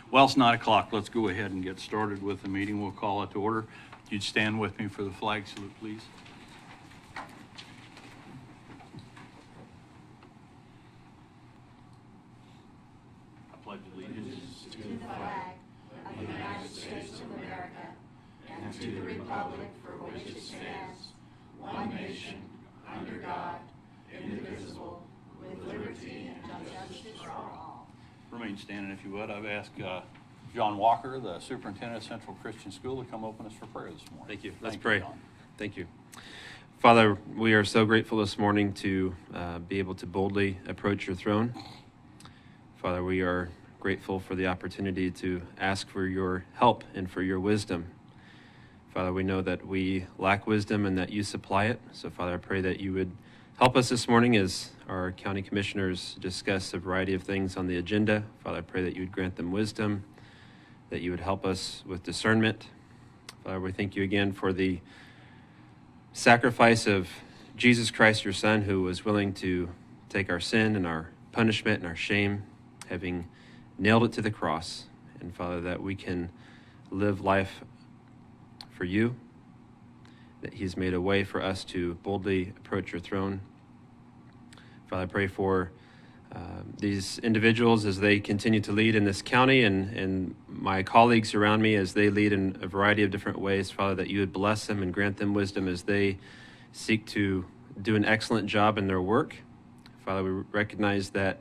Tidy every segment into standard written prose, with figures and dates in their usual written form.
Well, it's 9 o'clock. Let's go ahead and get started with the meeting. We'll call it to order. You'd stand with me for the flag salute, please. I pledge allegiance to the flag of the United States of America and to the republic for which it stands, one nation, under God, indivisible, with liberty and justice for all. Remain standing if you would. I've asked John Walker, the superintendent of Central Christian School, to come open us for prayer this morning. Thank you. Let's pray. Thank you. Father, we are so grateful this morning to be able to boldly approach your throne. Father, we are grateful for the opportunity to ask for your help and for your wisdom. Father, we know that we lack wisdom and that you supply it. So, Father, I pray that you would help us this morning as our county commissioners discuss a variety of things on the agenda. Father, I pray that you would grant them wisdom, that you would help us with discernment. Father, we thank you again for the sacrifice of Jesus Christ, your Son, who was willing to take our sin and our punishment and our shame, having nailed it to the cross. And Father, that we can live life for you, that he's made a way for us to boldly approach your throne. Father, I pray for these individuals as they continue to lead in this county and my colleagues around me as they lead in a variety of different ways. Father, that you would bless them and grant them wisdom as they seek to do an excellent job in their work. Father, we recognize that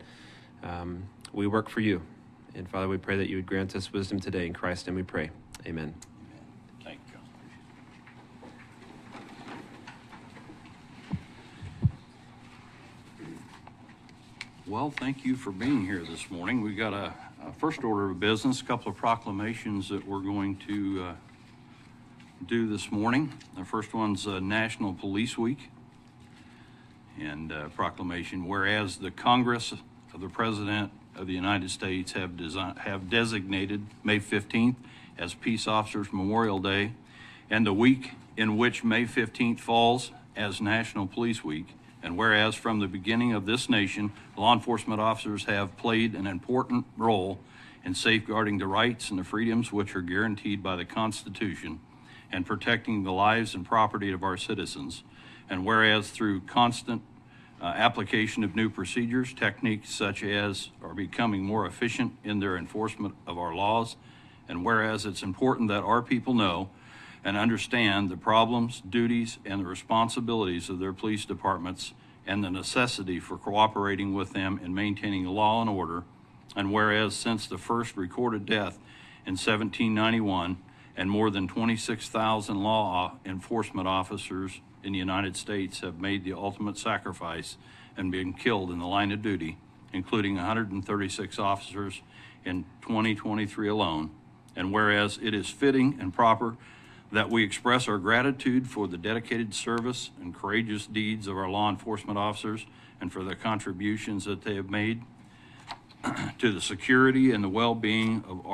we work for you. And Father, we pray that you would grant us wisdom today. In Christ's name we pray. Amen. Thank you, John. Well, thank you for being here this morning. We got a first order of business, a couple of proclamations that we're going to do this morning. The first one's National Police Week. And proclamation, whereas the Congress of the President of the United States have designated May 15th as Peace Officers Memorial Day, and the week in which May 15th falls as National Police Week. And whereas from the beginning of this nation, law enforcement officers have played an important role in safeguarding the rights and the freedoms which are guaranteed by the Constitution and protecting the lives and property of our citizens. And whereas through constant application of new procedures, techniques such as are becoming more efficient in their enforcement of our laws, and whereas it's important that our people know and understand the problems, duties, and the responsibilities of their police departments and the necessity for cooperating with them in maintaining law and order. And whereas since the first recorded death in 1791 and more than 26,000 law enforcement officers in the United States have made the ultimate sacrifice and been killed in the line of duty, including 136 officers in 2023 alone. And whereas it is fitting and proper that we express our gratitude for the dedicated service and courageous deeds of our law enforcement officers and for the contributions that they have made to the security and the well-being of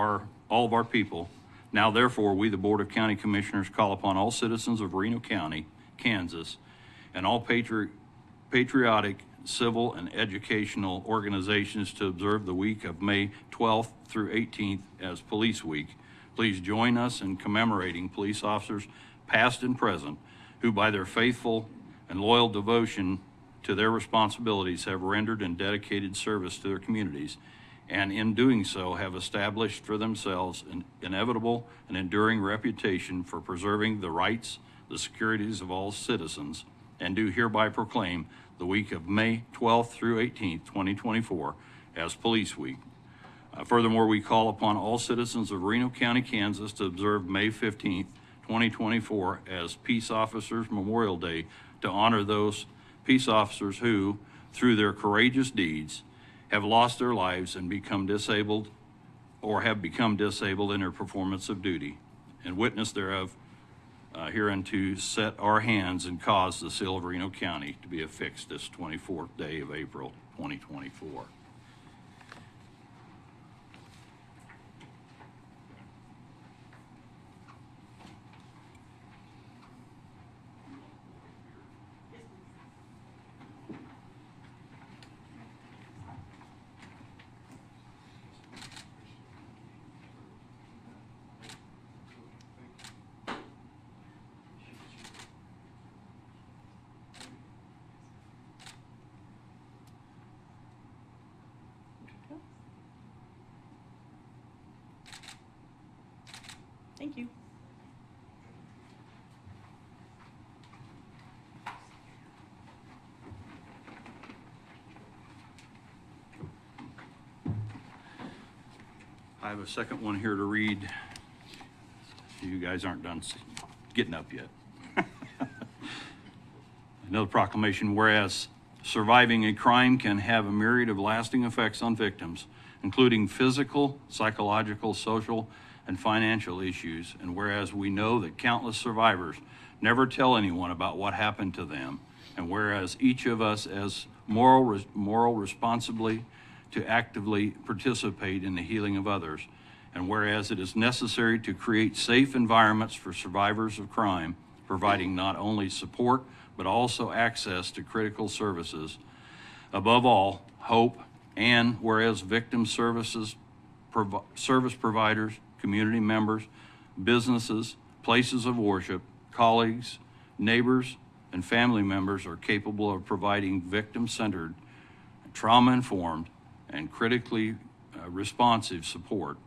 all of our people. Now, therefore, we, the Board of County Commissioners, call upon all citizens of Reno County, Kansas, and all patriotic civil and educational organizations to observe the week of May 12th through 18th as Police Week. Please join us in commemorating police officers, past and present, who by their faithful and loyal devotion to their responsibilities have rendered and dedicated service to their communities, and in doing so have established for themselves an inevitable and enduring reputation for preserving the rights, the securities of all citizens, and do hereby proclaim the week of May 12th through 18th, 2024 as Police Week. Furthermore, we call upon all citizens of Reno County, Kansas to observe May 15th, 2024 as Peace Officers Memorial Day to honor those peace officers who, through their courageous deeds, have lost their lives and become disabled or have become disabled in their performance of duty. In witness thereof, hereunto set our hands and cause the seal of Reno County to be affixed this 24th day of April, 2024. Thank you. I have a second one here to read. You guys aren't done getting up yet. Another proclamation, whereas surviving a crime can have a myriad of lasting effects on victims, including physical, psychological, social, and financial issues, and whereas we know that countless survivors never tell anyone about what happened to them, and whereas each of us has moral responsibly to actively participate in the healing of others, and whereas it is necessary to create safe environments for survivors of crime, providing not only support but also access to critical services, above all, hope, and whereas victim service providers, community members, businesses, places of worship, colleagues, neighbors, and family members are capable of providing victim-centered, trauma-informed, and critically responsive support.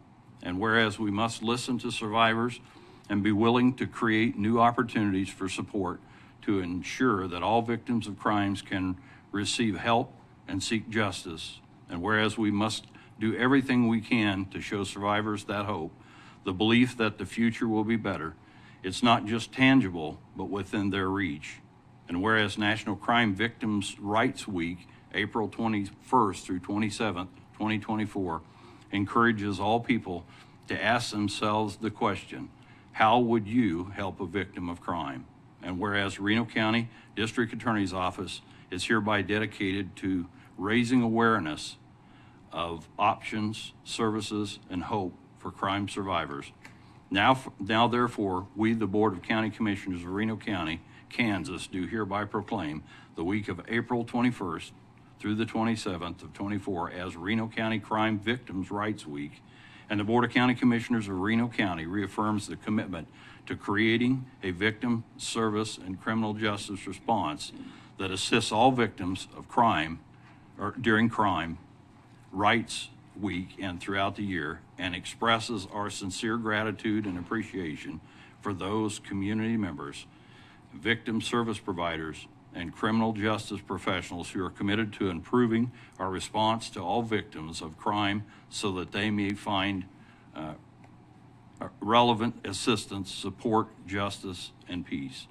And whereas we must listen to survivors and be willing to create new opportunities for support to ensure that all victims of crimes can receive help and seek justice. And whereas we must do everything we can to show survivors that hope, the belief that the future will be better, it's not just tangible, but within their reach. And whereas National Crime Victims' Rights Week, April 21st through 27th, 2024, encourages all people to ask themselves the question, how would you help a victim of crime? And whereas Reno County District Attorney's Office is hereby dedicated to raising awareness of options, services, and hope for crime survivors. Now therefore, we, the Board of County Commissioners of Reno County, Kansas, do hereby proclaim the week of April 21st through the 27th of 24 as Reno County Crime Victims' Rights Week, and the Board of County Commissioners of Reno County reaffirms the commitment to creating a victim service and criminal justice response that assists all victims of crime or during Crime Rights Week and throughout the year, and expresses our sincere gratitude and appreciation for those community members, victim service providers, and criminal justice professionals who are committed to improving our response to all victims of crime so that they may find relevant assistance, support, justice, and peace.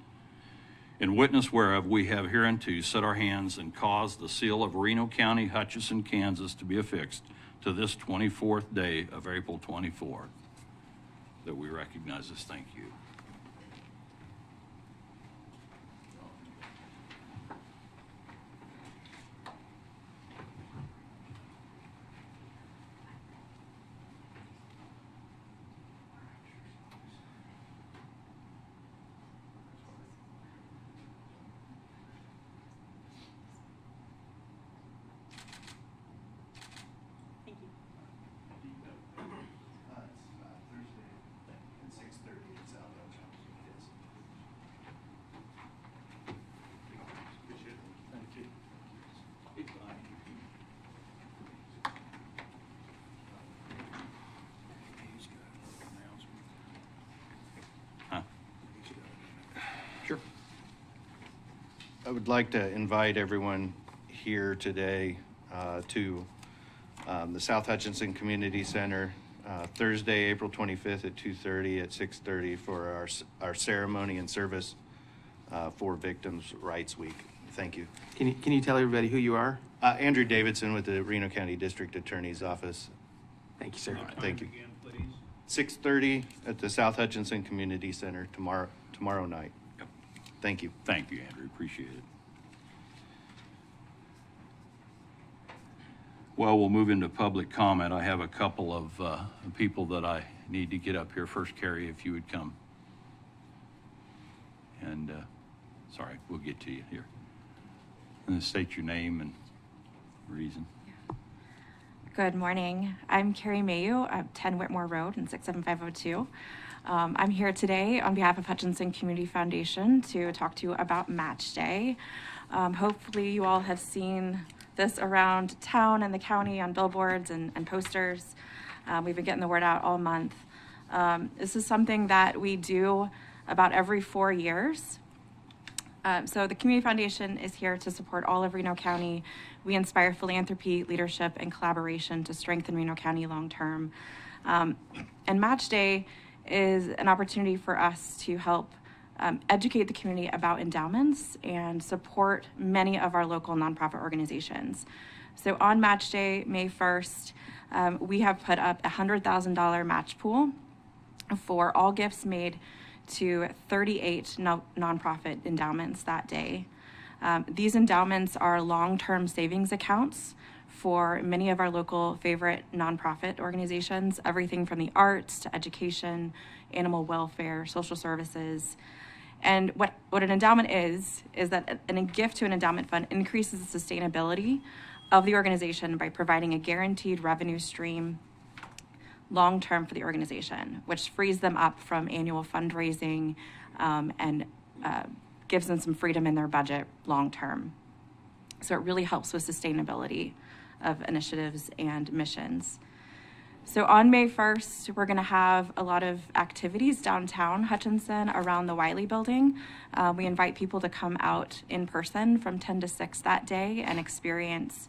In witness whereof, we have hereunto set our hands and caused the seal of Reno County, Hutchinson, Kansas to be affixed to this 24th day of April 24th, that we recognize this. Thank you. I would like to invite everyone here today to the South Hutchinson Community Center, Thursday, April 25th at 2:30 at 6:30 for our ceremony and service for Victims' Rights Week. Thank you. Can you tell everybody who you are? Andrew Davidson with the Reno County District Attorney's Office. Thank you, sir. Thank you. 6:30 at the South Hutchinson Community Center tomorrow night. Yep. Thank you. Thank you, Andrew. Appreciate it. Well, we'll move into public comment. I have a couple of people that I need to get up here. First, Carrie, if you would come. And, sorry, we'll get to you here. And state your name and reason. Good morning. I'm Carrie Mayu at 10 Whitmore Road in 67502. I'm here today on behalf of Hutchinson Community Foundation to talk to you about Match Day. Hopefully you all have seen this around town and the county on billboards and posters. We've been getting the word out all month. This is something that we do about every 4 years. So the Community Foundation is here to support all of Reno County. We inspire philanthropy, leadership, and collaboration to strengthen Reno County long-term. And Match Day is an opportunity for us to help educate the community about endowments and support many of our local nonprofit organizations. So on Match Day, May 1st, we have put up a $100,000 match pool for all gifts made to 38 nonprofit endowments that day. These endowments are long-term savings accounts for many of our local favorite nonprofit organizations, everything from the arts to education, animal welfare, social services. And what an endowment is that a gift to an endowment fund increases the sustainability of the organization by providing a guaranteed revenue stream long-term for the organization, which frees them up from annual fundraising and gives them some freedom in their budget long-term. So it really helps with sustainability of initiatives and missions. So on May 1st, we're going to have a lot of activities downtown Hutchinson around the Wiley building. We invite people to come out in person from 10 to 6 that day and experience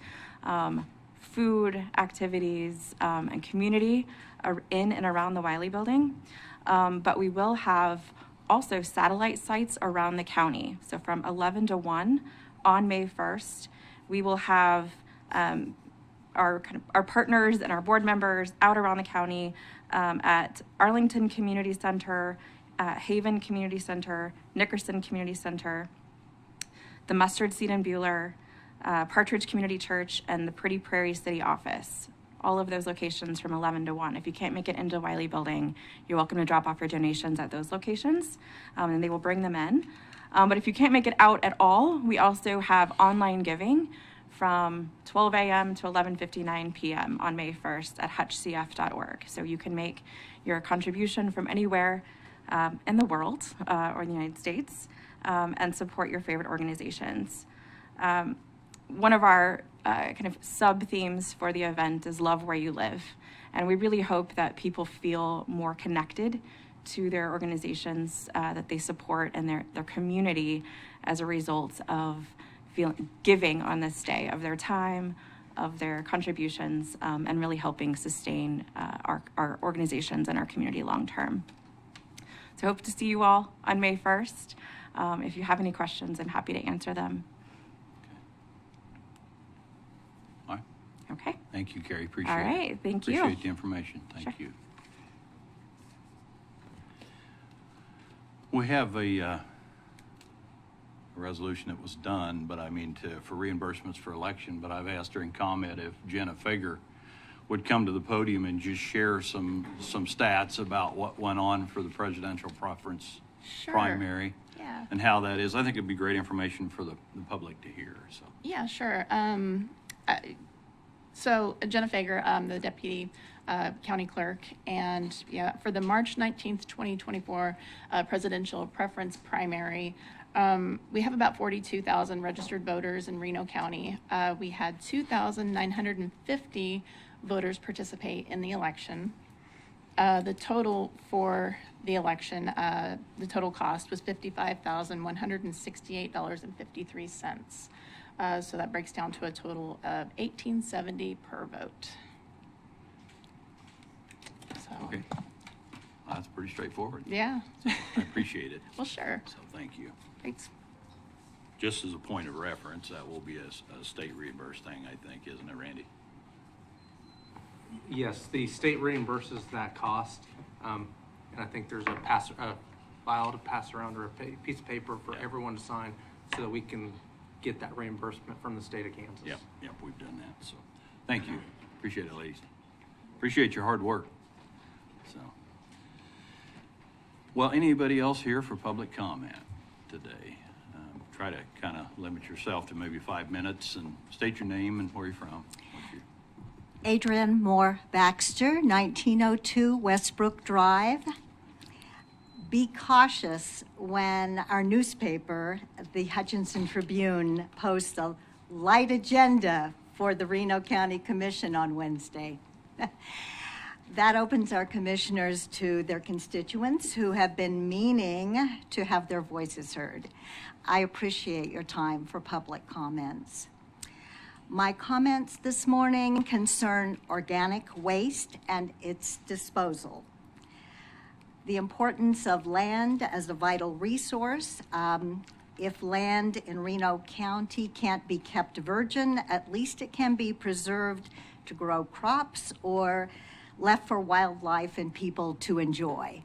food, activities, and community in and around the Wiley building. But we will have also satellite sites around the county. So from 11 to 1 on May 1st, we will have our partners and our board members out around the county at Arlington Community Center, Haven Community Center, Nickerson Community Center, the Mustard Seed and Bueller, Partridge Community Church, and the Pretty Prairie City Office. All of those locations from 11 to 1. If you can't make it into Wiley Building, you're welcome to drop off your donations at those locations, and they will bring them in. But if you can't make it out at all, we also have online giving from 12 a.m. to 11:59 p.m. on May 1st at hutchcf.org. So you can make your contribution from anywhere in the world or in the United States and support your favorite organizations. One of our kind of sub-themes for the event is love where you live. And we really hope that people feel more connected to their organizations that they support and their community as a result of giving on this day of their time, of their contributions, and really helping sustain our organizations and our community long term. So I hope to see you all on May 1st. If you have any questions, I'm happy to answer them. All right. Okay. Thank you, Carrie. Appreciate it. All right. Thank you. Appreciate the information. Thank Sure. you. We have a resolution that was done, but I mean for reimbursements for election, but I've asked her in comment if Jenna Fager would come to the podium and just share some stats about what went on for the presidential preference primary. Yeah. And how that is. I think it'd be great information for the public to hear. So Yeah, sure. So Jenna Fager, the deputy county clerk, and for the March 19th, 2024 presidential preference primary, we have about 42,000 registered voters in Reno County. We had 2,950 voters participate in the election. The total for the election, the total cost was $55,168.53. So that breaks down to a total of $18.70 per vote. So, Okay. That's pretty straightforward. yeah. I appreciate it. Well, sure. So thank you. Thanks. Just as a point of reference, that will be a state reimbursed thing, I think, isn't it, Randy? Yes, the state reimburses that cost, and I think there's a file to pass around or a piece of paper for Yeah. everyone to sign so that we can get that reimbursement from the state of Kansas. Yep, we've done that, so, thank you. Appreciate it, ladies. Appreciate your hard work, so. Well, anybody else here for public comment today? Try to kind of limit yourself to maybe 5 minutes and state your name and where you're from. Adrian Moore Baxter, 1902 Westbrook Drive. Be cautious when our newspaper, the Hutchinson Tribune, posts a light agenda for the Reno County Commission on Wednesday. That opens our commissioners to their constituents who have been meaning to have their voices heard. I appreciate your time for public comments. My comments this morning concern organic waste and its disposal. The importance of land as a vital resource. If land in Reno County can't be kept virgin, at least it can be preserved to grow crops or left for wildlife and people to enjoy.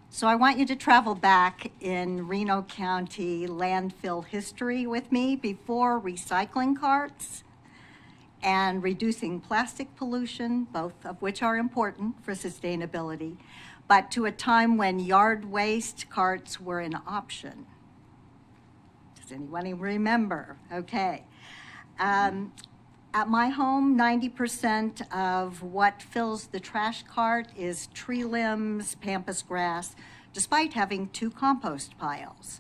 So I want you to travel back in Reno County landfill history with me before recycling carts and reducing plastic pollution, both of which are important for sustainability, but to a time when yard waste carts were an option. Does anyone remember? Okay. At my home, 90% of what fills the trash cart is tree limbs, pampas grass, despite having 2 compost piles.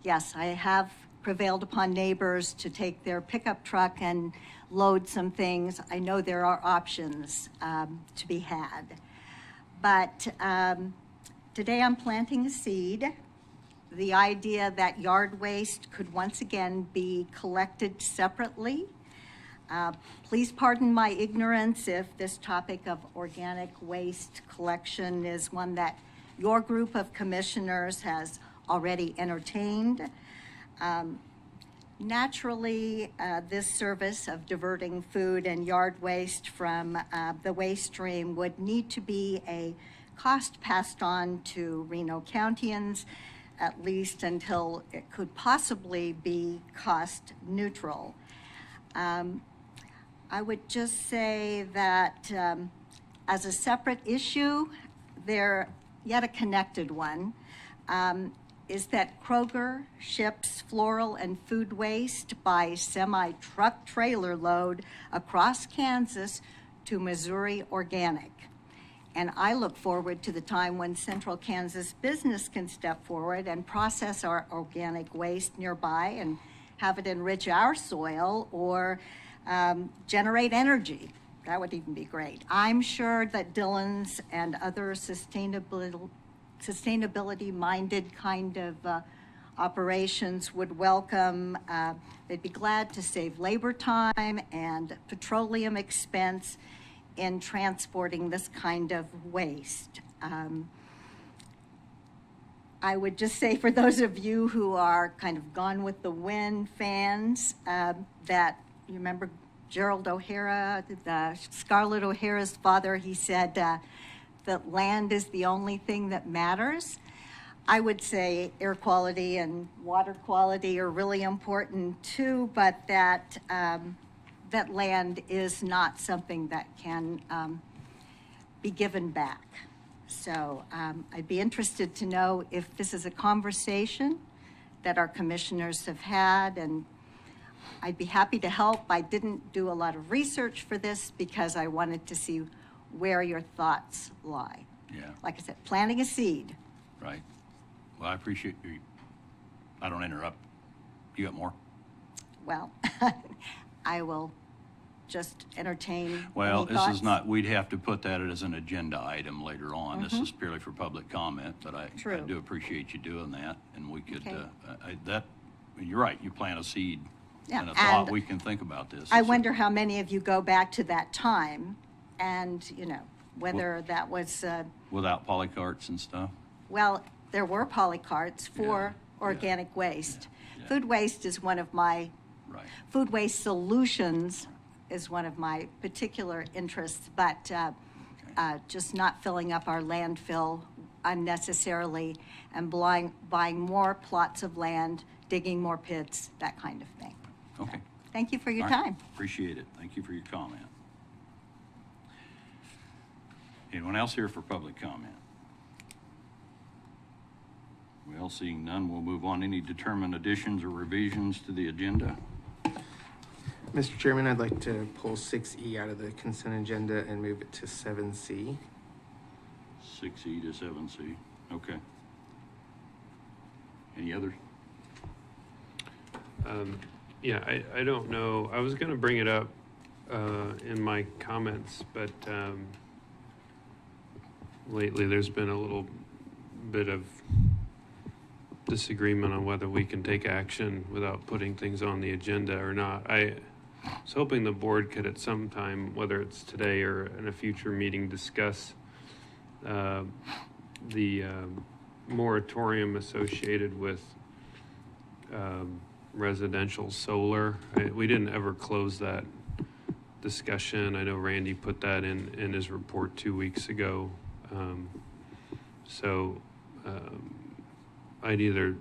Yes, I have prevailed upon neighbors to take their pickup truck and load some things. I know there are options to be had. But today I'm planting a seed. The idea that yard waste could once again be collected separately. Please pardon my ignorance if this topic of organic waste collection is one that your group of commissioners has already entertained. Naturally, this service of diverting food and yard waste from the waste stream would need to be a cost passed on to Reno Countyans, at least until it could possibly be cost neutral. I would just say that as a separate issue, yet a connected one, is that Kroger ships floral and food waste by semi-truck trailer load across Kansas to Missouri Organic. And I look forward to the time when Central Kansas business can step forward and process our organic waste nearby and have it enrich our soil or generate energy. That would even be great. I'm sure that Dillon's and other sustainability-minded kind of operations would welcome. They'd be glad to save labor time and petroleum expense in transporting this kind of waste. I would just say for those of you who are kind of Gone with the Wind fans, that you remember Gerald O'Hara, Scarlett O'Hara's father, he said that land is the only thing that matters. I would say air quality and water quality are really important too, but that that land is not something that can be given back. So I'd be interested to know if this is a conversation that our commissioners have had, and I'd be happy to help. I didn't do a lot of research for this because I wanted to see where your thoughts lie. Yeah. Like I said, planting a seed. Right. Well, I appreciate you. I don't interrupt. You got more? well, I will just entertain Well, any this is thoughts. not, we'd have to put that as an agenda item later on. This is purely for public comment, but I True. do appreciate you doing that, and we could, Okay. you're right, you plant a seed Yeah, and a thought, and we can think about this. I wonder how many of you go back to that time and, whether that was, Without polycarts and stuff? well, there were polycarts for Yeah, organic waste. yeah. Food waste is one of my, Right. food waste solutions is one of my particular interests, but just not filling up our landfill unnecessarily and buying more plots of land, digging more pits, that kind of thing. Okay. Thank you for your All right. time. Appreciate it. Thank you for your comment. Anyone else here for public comment? Well, seeing none, we'll move on. Any determined additions or revisions to the agenda? Mr. Chairman, I'd like to pull 6E out of the consent agenda and move it to 7C. 6E to 7C. Okay. Any others? Yeah, I don't know. I was going to bring it up in my comments, but lately there's been a little bit of disagreement on whether we can take action without putting things on the agenda or not. I was hoping the board could at some time, whether it's today or in a future meeting, discuss the moratorium associated with residential solar. We didn't ever close that discussion. I know Randy put that in his report 2 weeks ago. I'd either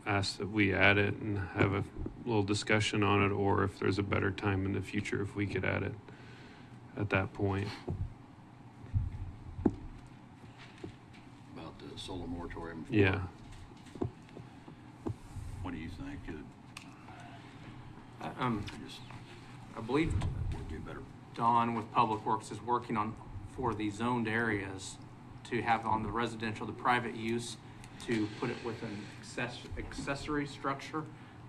ask that we add it and have a little discussion on it, or if there's a better time in the future, if we could add it at that point. About the solar moratorium? Yeah. What do you think? I believe Would be better. Don with Public Works is working on, for the zoned areas, to have on the residential, the private use, to put it with an accessory structure.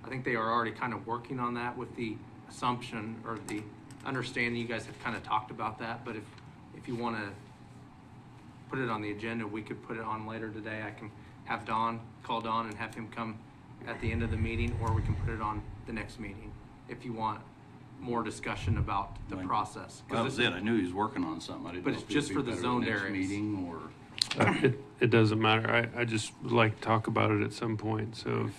I think they are already kind of working on that with the assumption or the understanding, you guys have kind of talked about that, but if you want to put it on the agenda, we could put it on later today. I can have call Don and have him come at the end of the meeting, or we can put it on the next meeting if you want more discussion about the process. 'Cause That was this- it. I knew he was working on something. I didn't But know it's if it'd just be for the better zoned next areas. meeting or. It doesn't matter. I just would like to talk about it at some point. So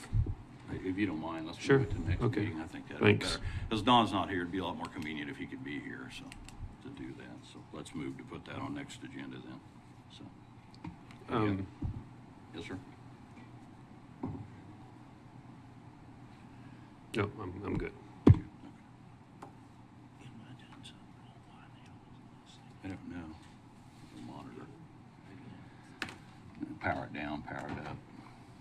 If you don't mind, let's Sure. move it to the next Okay. meeting. I think that'd be Thanks. better. Because Don's not here, it'd be a lot more convenient if he could be here, so, to do that. So let's move to put that on next agenda then, so. Yes, sir? no, I'm good. I don't know. The monitor. Power it down, power it up.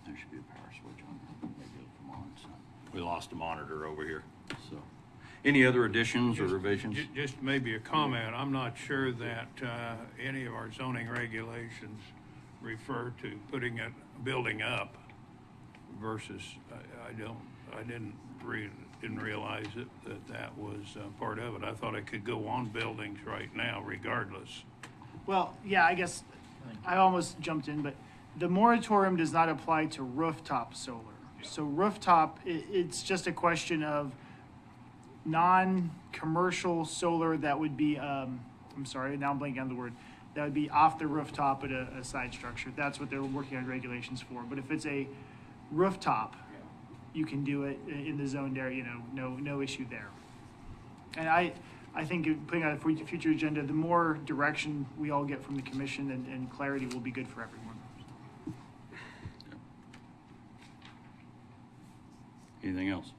There should be a power switch on there. Maybe it'll come on, so. We lost a monitor over here, so. Any other additions or revisions? Just maybe a comment. I'm not sure that any of our zoning regulations refer to putting a building up versus, I didn't realize that was part of it. I thought it could go on buildings right now regardless. Well, yeah, I guess I almost jumped in, but the moratorium does not apply to rooftop solar. So rooftop, it's just a question of non-commercial solar that would be, I'm sorry, now I'm blanking on the word, that would be off the rooftop at a side structure. That's what they're working on regulations for. But if it's a rooftop, you can do it in the zoned area, no issue there. And I think putting on a future agenda, the more direction we all get from the commission and clarity will be good for everyone. Anything else?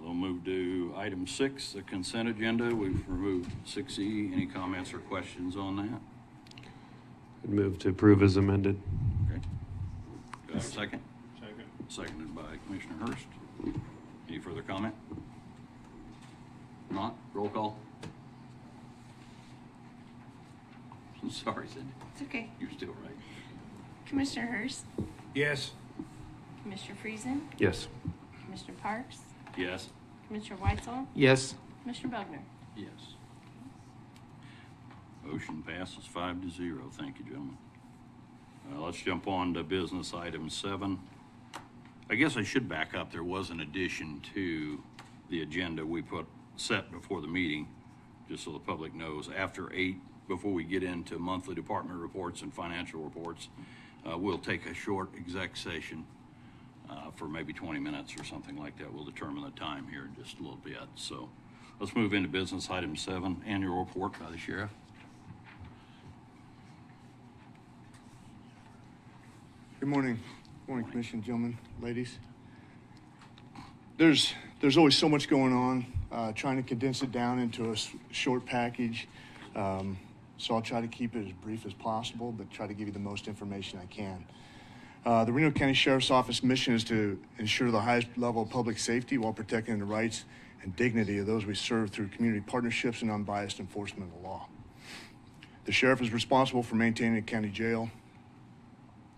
We'll move to item 6, the consent agenda. We've removed 6E. Any comments or questions on that? I'd move to approve as amended. Okay. Do I have a second? Second. Seconded by Commissioner Hurst. Any further comment? Not? Roll call? I'm sorry, Cindy. It's okay. You're still right. Commissioner Hurst, Yes. Commissioner Friesen, Yes. Commissioner Parks, Yes. Commissioner Weitzel, Yes. Commissioner Bugner. Yes. Motion passes 5-0. Thank you, gentlemen. Let's jump on to business item 7. I guess I should back up. There was an addition to the agenda we set before the meeting, just so the public knows. After 8, before we get into monthly department reports and financial reports, we'll take a short exec session for maybe 20 minutes or something like that. We'll determine the time here in just a little bit. So let's move into business item 7, annual report by the sheriff. Good morning. Morning, Commission, gentlemen, ladies. There's always so much going on, trying to condense it down into a short package. So I'll try to keep it as brief as possible, but try to give you the most information I can. The Reno County Sheriff's Office mission is to ensure the highest level of public safety while protecting the rights and dignity of those we serve through community partnerships and unbiased enforcement of the law. The sheriff is responsible for maintaining a county jail,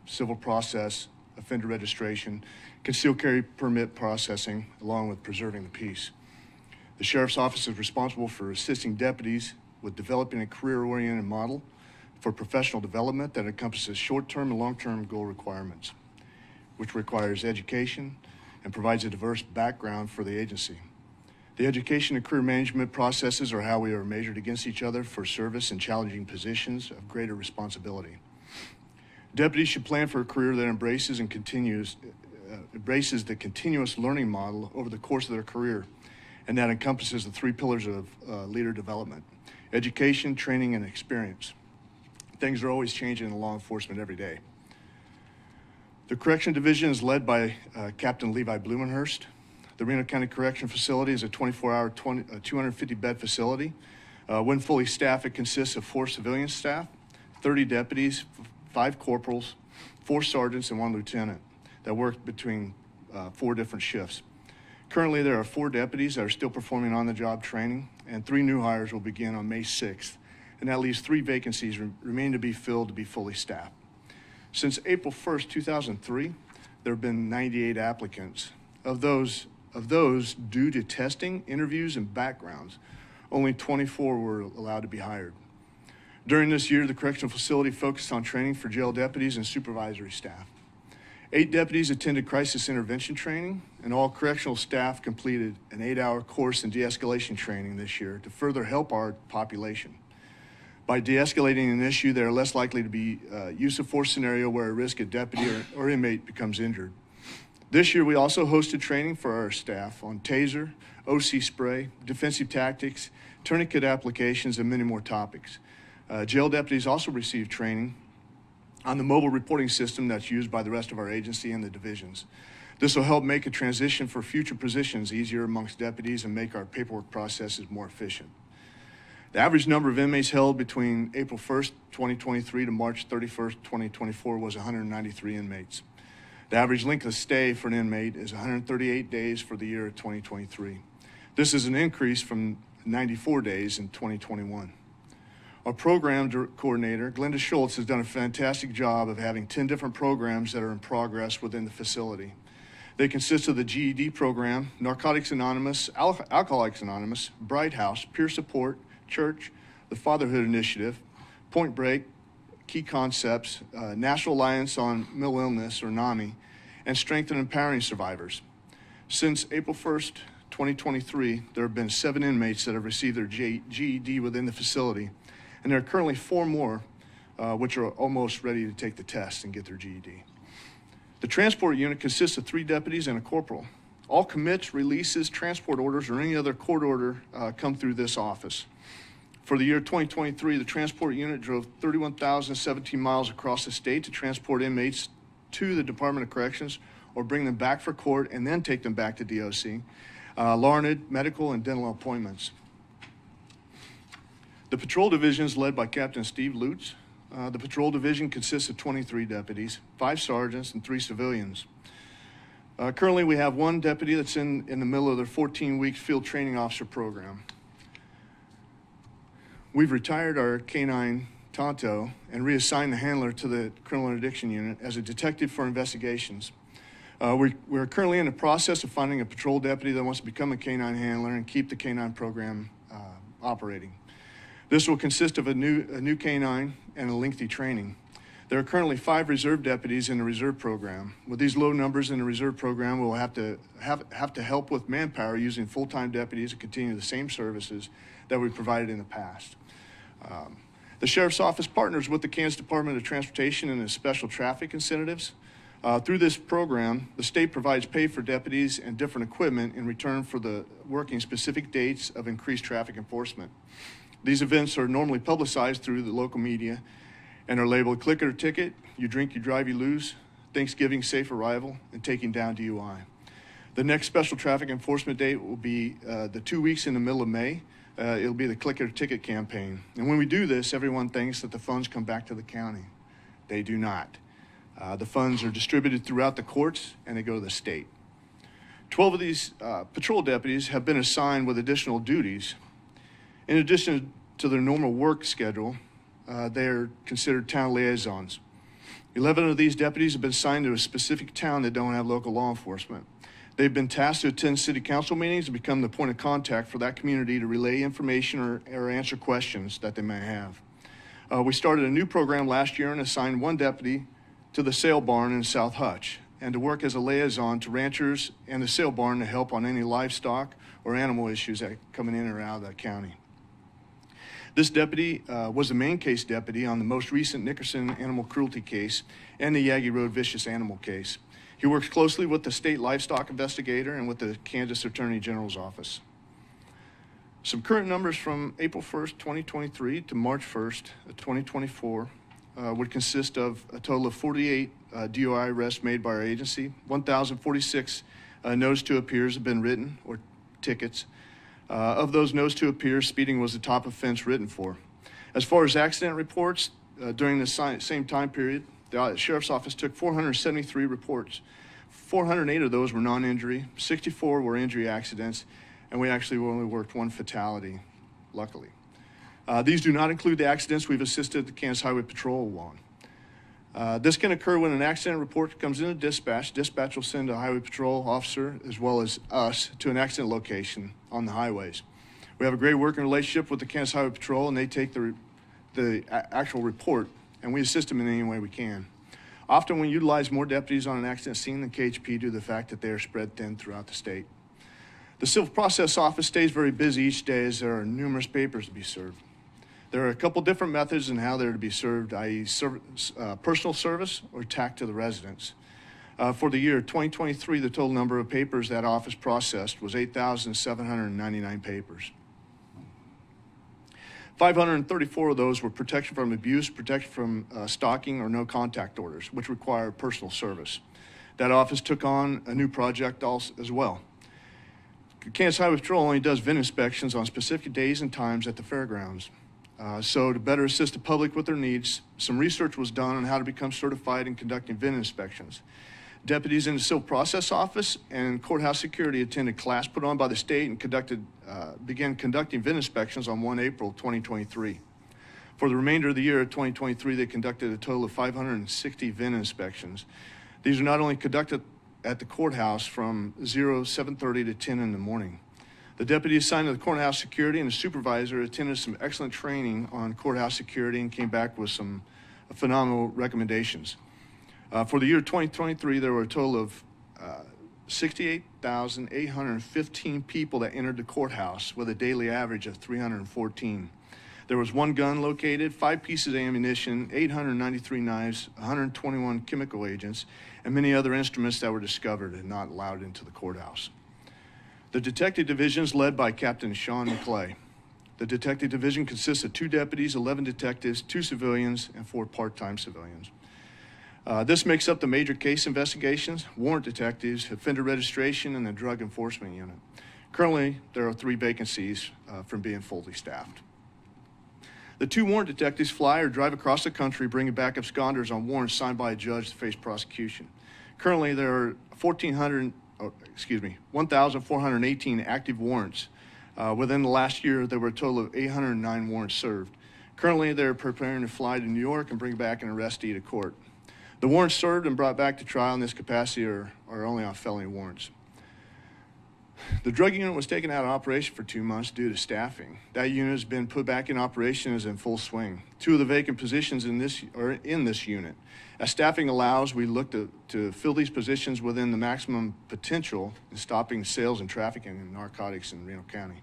civil process, offender registration, concealed carry permit processing, along with preserving the peace. The sheriff's office is responsible for assisting deputies with developing a career-oriented model for professional development that encompasses short-term and long-term goal requirements, which requires education and provides a diverse background for the agency. The education and career management processes are how we are measured against each other for service in challenging positions of greater responsibility. Deputies should plan for a career that embraces the continuous learning model over the course of their career, and that encompasses the 3 pillars of leader development: education, training, and experience. Things are always changing in law enforcement every day. The Correction Division is led by Captain Levi Blumenhurst. The Reno County Correction Facility is a 24-hour, 250-bed facility. When fully staffed, it consists of 4 civilian staff, 30 deputies, 5 corporals, 4 sergeants, and 1 lieutenant that work between 4 different shifts. Currently, there are 4 deputies that are still performing on-the-job training, and 3 new hires will begin on May 6th, and that leaves 3 vacancies remain to be filled to be fully staffed. Since April 1st, 2003, there have been 98 applicants. Of those, due to testing, interviews, and backgrounds, only 24 were allowed to be hired. During this year, the correctional facility focused on training for jail deputies and supervisory staff. 8 deputies attended crisis intervention training, and all correctional staff completed an 8-hour course in de-escalation training this year to further help our population. By de-escalating an issue, they are less likely to be use of force scenario where a risk a deputy or inmate becomes injured. This year, we also hosted training for our staff on taser, OC spray, defensive tactics, tourniquet applications, and many more topics. Jail deputies also received training on the mobile reporting system that's used by the rest of our agency and the divisions. This will help make a transition for future positions easier amongst deputies and make our paperwork processes more efficient. The average number of inmates held between April 1st, 2023 to March 31st, 2024 was 193 inmates. The average length of stay for an inmate is 138 days for the year of 2023. This is an increase from 94 days in 2021. Our program coordinator, Glenda Schultz, has done a fantastic job of having 10 different programs that are in progress within the facility. They consist of the GED program, Narcotics Anonymous, Alcoholics Anonymous, Bright House, Peer Support, Church, the Fatherhood Initiative, Point Break, Key Concepts, National Alliance on Mental Illness, or NAMI, and Strength and Empowering Survivors. Since April 1st, 2023, there have been 7 inmates that have received their GED within the facility, and there are currently 4 more which are almost ready to take the test and get their GED. The transport unit consists of 3 deputies and a corporal. All commits, releases, transport orders, or any other court order come through this office. For the year 2023, the transport unit drove 31,017 miles across the state to transport inmates to the Department of Corrections or bring them back for court and then take them back to DOC, Larned, medical, and dental appointments. The patrol division is led by Captain Steve Lutz. The patrol division consists of 23 deputies, 5 sergeants, and 3 civilians. Currently, we have 1 deputy that's in the middle of their 14-week field training officer program. We've retired our K-9 Tonto and reassigned the handler to the criminal addiction unit as a detective for investigations. We're currently in the process of finding a patrol deputy that wants to become a canine handler and keep the canine program operating. This will consist of a new canine and a lengthy training. There are currently 5 reserve deputies in the reserve program. With these low numbers in the reserve program, we'll have to help with manpower using full-time deputies to continue the same services that we provided in the past. The Sheriff's Office partners with the Kansas Department of Transportation and its special traffic incentives. Through this program, the state provides pay for deputies and different equipment in return for the working specific dates of increased traffic enforcement. These events are normally publicized through the local media and are labeled Click It or Ticket, You Drink, You Drive, You Lose, Thanksgiving Safe Arrival, and Taking Down DUI. The next special traffic enforcement date will be the 2 weeks in the middle of May. It'll be the Click It or Ticket campaign. And when we do this, everyone thinks that the funds come back to the county. They do not. The funds are distributed throughout the courts and they go to the state. 12 of these patrol deputies have been assigned with additional duties. In addition to their normal work schedule, they are considered town liaisons. 11 of these deputies have been assigned to a specific town that don't have local law enforcement. They've been tasked to attend city council meetings and become the point of contact for that community to relay information or answer questions that they may have. We started a new program last year and assigned 1 deputy to the sale barn in South Hutch and to work as a liaison to ranchers and the sale barn to help on any livestock or animal issues that coming in or out of that county. This deputy was the main case deputy on the most recent Nickerson animal cruelty case and the Yagi Road vicious animal case. He works closely with the state livestock investigator and with the Kansas Attorney General's office. Some current numbers from April 1st, 2023 to March 1st, 2024 would consist of a total of 48 DUI arrests made by our agency. 1,046 notice to appears have been written, or tickets. Of those notice to appear, speeding was the top offense written for. As far as accident reports, during the same time period, the Sheriff's Office took 473 reports. 408 of those were non-injury, 64 were injury accidents, and we actually only worked 1 fatality, luckily. These do not include the accidents we've assisted the Kansas Highway Patrol on. This can occur when an accident report comes into dispatch. Dispatch will send a Highway Patrol officer, as well as us, to an accident location on the highways. We have a great working relationship with the Kansas Highway Patrol, and they take the actual report, and we assist them in any way we can. Often we utilize more deputies on an accident scene than KHP due to the fact that they are spread thin throughout the state. The Civil Process Office stays very busy each day as there are numerous papers to be served. There are a couple different methods in how they're to be served, i.e. personal service or tacked to the residents. For the year 2023, the total number of papers that office processed was 8,799 papers. 534 of those were protection from abuse, protection from stalking, or no contact orders, which require personal service. That office took on a new project also, as well. Kansas Highway Patrol only does VIN inspections on specific days and times at the fairgrounds. So to better assist the public with their needs, some research was done on how to become certified in conducting VIN inspections. Deputies in the Civil Process Office and Courthouse Security attended class put on by the state and began conducting VIN inspections on 1 April 2023. For the remainder of the year of 2023, they conducted a total of 560 VIN inspections. These are not only conducted at the courthouse from 7:30 to 10 in the morning. The deputy assigned to the courthouse security and the supervisor attended some excellent training on courthouse security and came back with some phenomenal recommendations. For the year 2023, there were a total of 68,815 people that entered the courthouse with a daily average of 314. There was 1 gun located, 5 pieces of ammunition, 893 knives, 121 chemical agents, and many other instruments that were discovered and not allowed into the courthouse. The detective division is led by Captain Sean McClay. The detective division consists of 2 deputies, 11 detectives, 2 civilians, and 4 part-time civilians. This makes up the major case investigations, warrant detectives, offender registration, and the drug enforcement unit. Currently, there are 3 vacancies from being fully staffed. The 2 warrant detectives fly or drive across the country bringing back absconders on warrants signed by a judge to face prosecution. Currently, there are 1,418 active warrants. Within the last year, there were a total of 809 warrants served. Currently, they're preparing to fly to New York and bring back an arrestee to court. The warrants served and brought back to trial in this capacity are only on felony warrants. The drug unit was taken out of operation for 2 months due to staffing. That unit has been put back in operation and is in full swing. 2 of the vacant positions in this unit. As staffing allows, we look to fill these positions within the maximum potential in stopping sales and trafficking in narcotics in Reno County.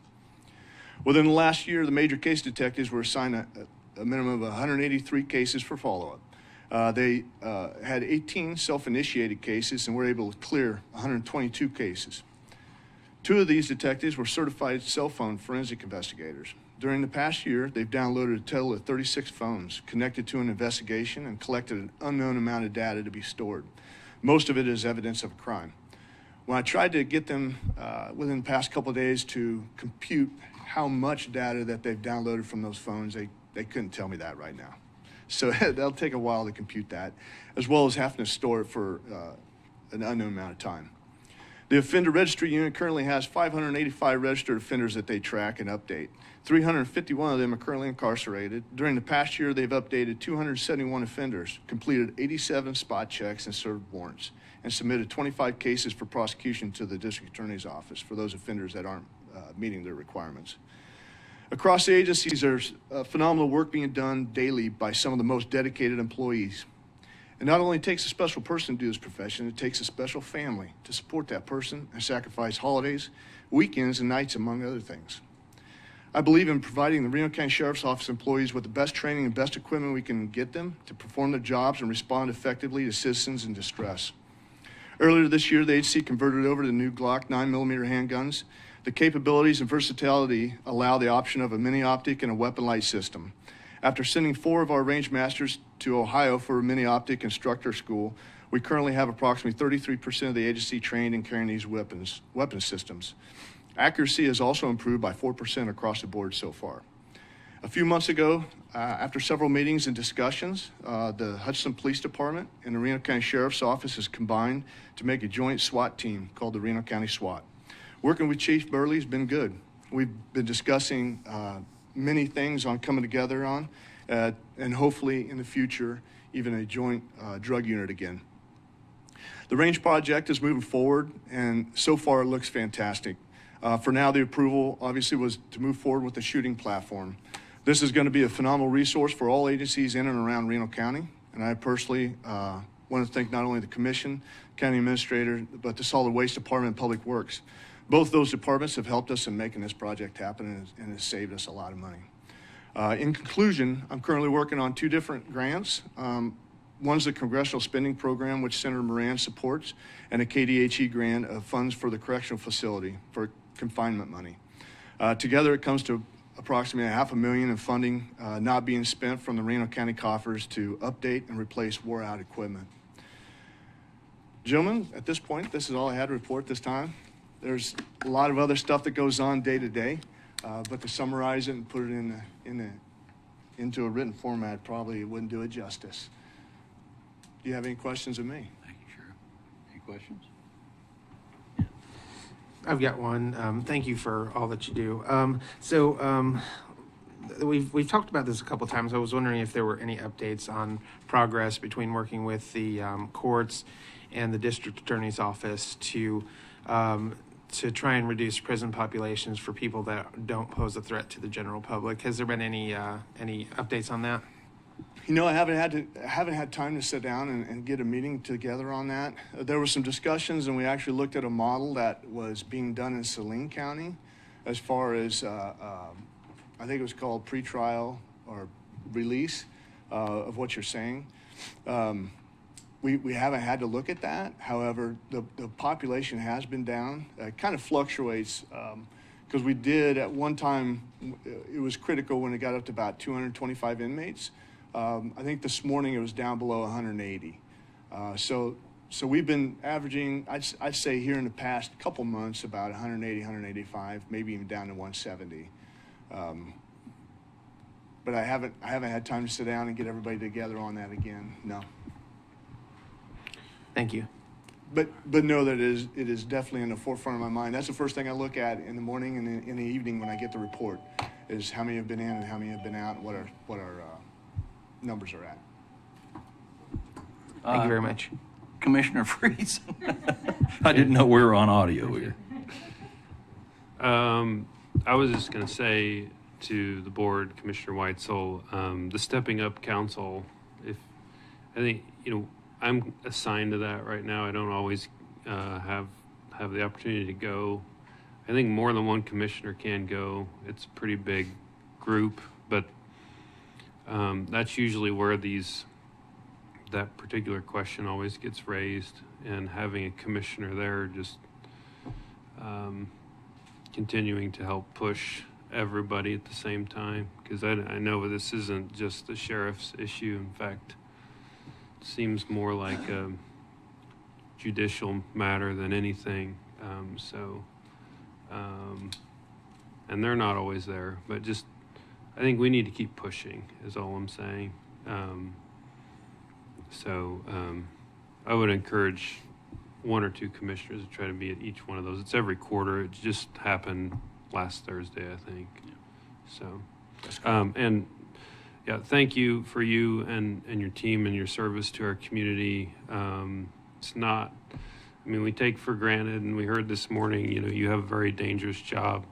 Within the last year, the major case detectives were assigned a minimum of 183 cases for follow-up. They had 18 self-initiated cases and were able to clear 122 cases. 2 of these detectives were certified cell phone forensic investigators. During the past year, they've downloaded a total of 36 phones connected to an investigation and collected an unknown amount of data to be stored. Most of it is evidence of a crime. When I tried to get them within the past couple of days to compute how much data that they've downloaded from those phones, they couldn't tell me that right now. So that'll take a while to compute that, as well as having to store it for an unknown amount of time. The offender registry unit currently has 585 registered offenders that they track and update. 351 of them are currently incarcerated. During the past year, they've updated 271 offenders, completed 87 spot checks and served warrants, and submitted 25 cases for prosecution to the district attorney's office for those offenders that aren't meeting their requirements. Across the agencies, there's phenomenal work being done daily by some of the most dedicated employees. It not only takes a special person to do this profession, it takes a special family to support that person and sacrifice holidays, weekends, and nights, among other things. I believe in providing the Reno County Sheriff's Office employees with the best training and best equipment we can get them to perform their jobs and respond effectively to citizens in distress. Earlier this year, the agency converted over to new Glock 9mm handguns. The capabilities and versatility allow the option of a mini optic and a weapon light system. After sending 4 of our range masters to Ohio for a mini optic instructor school, we currently have approximately 33% of the agency trained in carrying these weapon systems. Accuracy has also improved by 4% across the board so far. A few months ago, after several meetings and discussions, the Hudson Police Department and the Reno County Sheriff's Office has combined to make a joint SWAT team called the Reno County SWAT. Working with Chief Burley has been good. We've been discussing many things on coming together on, and hopefully in the future, even a joint drug unit again. The range project is moving forward, and so far it looks fantastic. For now, the approval obviously was to move forward with the shooting platform. This is going to be a phenomenal resource for all agencies in and around Reno County, and I personally want to thank not only the Commission, County Administrator, but the Solid Waste Department and Public Works. Both those departments have helped us in making this project happen and has saved us a lot of money. In conclusion, I'm currently working on 2 different grants. One's the Congressional Spending Program, which Senator Moran supports, and a KDHE grant of funds for the correctional facility for confinement money. Together, it comes to approximately $500,000 in funding not being spent from the Reno County coffers to update and replace wore-out equipment. Gentlemen, at this point, this is all I had to report this time. There's a lot of other stuff that goes on day to day, but to summarize it and put it into a written format probably wouldn't do it justice. Do you have any questions of me? Thank you, Sheriff. Any questions? I've got one. Thank you for all that you do. We've talked about this a couple of times. I was wondering if there were any updates on progress between working with the courts and the district attorney's office to try and reduce prison populations for people that don't pose a threat to the general public. Has there been any updates on that? You know, I haven't had time to sit down and get a meeting together on that. There were some discussions, and we actually looked at a model that was being done in Saline County as far as, I think it was called pretrial or release of what you're saying. We haven't had to look at that. However, the population has been down. It kind of fluctuates because we did at one time, it was critical when it got up to about 225 inmates. I think this morning it was down below 180. So we've been averaging, I'd say here in the past couple months, about 180, 185, maybe even down to 170. But I haven't had time to sit down and get everybody together on that again. No. Thank you. But know that it is definitely in the forefront of my mind. That's the first thing I look at in the morning and in the evening when I get the report, is how many have been in and how many have been out, and what our numbers are at. Thank you very much. Commissioner Freeze. I didn't know we were on audio here. I was just going to say to the board, Commissioner Weitzel, the Stepping Up Council, I think, I'm assigned to that right now. I don't always have the opportunity to go. I think more than one commissioner can go. It's a pretty big group, but that's usually where that particular question always gets raised, and having a commissioner there just continuing to help push everybody at the same time, because I know this isn't just the sheriff's issue. In fact, it seems more like a judicial matter than anything. And they're not always there, but just I think we need to keep pushing is all I'm saying. I would encourage one or two commissioners to try to be at each one of those. It's every quarter. It just happened last Thursday, I think. Yeah. So, and yeah, thank you for you and your team and your service to our community. It's not, we take for granted, and we heard this morning, you have a very dangerous job.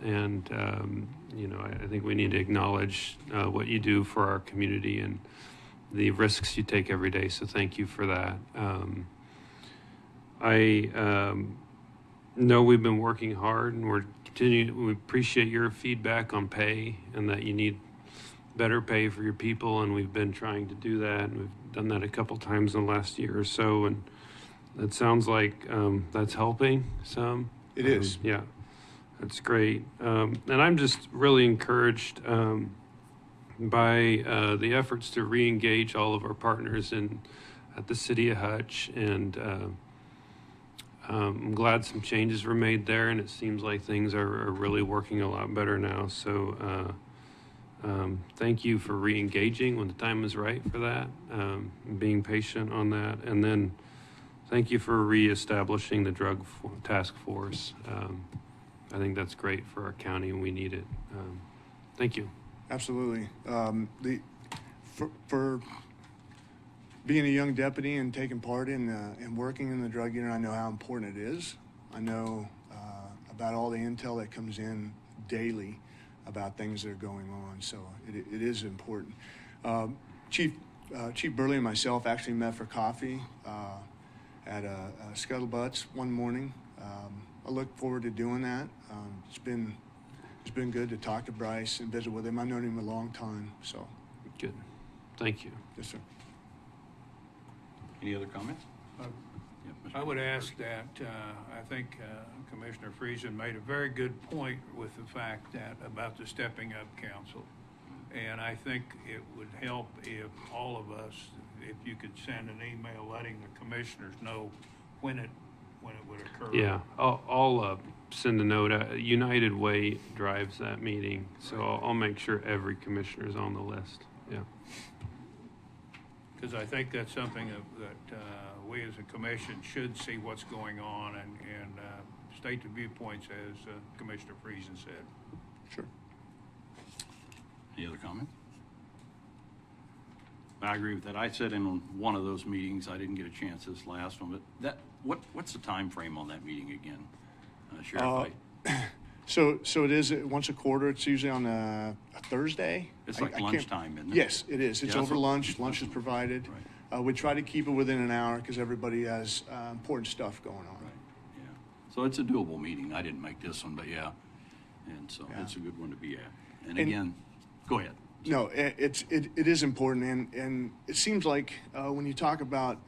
And, I think we need to acknowledge what you do for our community and the risks you take every day. So thank you for that. I know we've been working hard, and we're continuing. We appreciate your feedback on pay and that you need better pay for your people. And we've been trying to do that. And we've done that a couple times in the last year or so. And it sounds like that's helping some. It is. Yeah. That's great. And I'm just really encouraged by the efforts to re-engage all of our partners at the City of Hutch. And I'm glad some changes were made there, and it seems like things are really working a lot better now. So thank you for re-engaging when the time is right for that, and being patient on that. And then thank you for re-establishing the drug task force. I think that's great for our county, and we need it. Thank you. Absolutely. For being a young deputy and taking part in working in the drug unit, I know how important it is. I know about all the intel that comes in daily about things that are going on. So it is important. Chief Burley and myself actually met for coffee at Scuttlebutts one morning. I look forward to doing that. It's been good to talk to Bryce and visit with him. I've known him a long time, so. Good. Thank you. Yes, sir. Any other comments? I would ask that, I think Commissioner Friesen made a very good point with the fact that about the Stepping Up Council. And I think it would help if all of us, if you could send an email letting the commissioners know when it would occur. Yeah, I'll send a note. United Way drives that meeting, so I'll make sure every commissioner is on the list. Yeah. Because I think that's something that we as a commission should see what's going on and state the viewpoints as Commissioner Friesen said. Sure. Any other comments? I agree with that. I sat in on one of those meetings. I didn't get a chance this last one, but what's the time frame on that meeting again, Sheriff? So it is once a quarter. It's usually on a Thursday. It's like lunchtime, isn't it? Yes, it is. It's Yeah, over so- lunch. Lunch is provided. Right. We try to keep it within an hour because everybody has important stuff going on. Right, yeah. So it's a doable meeting. I didn't make this one, but yeah. And so Yeah. it's a good one to be at. And again, go ahead. No, it is important, and it seems like when you talk about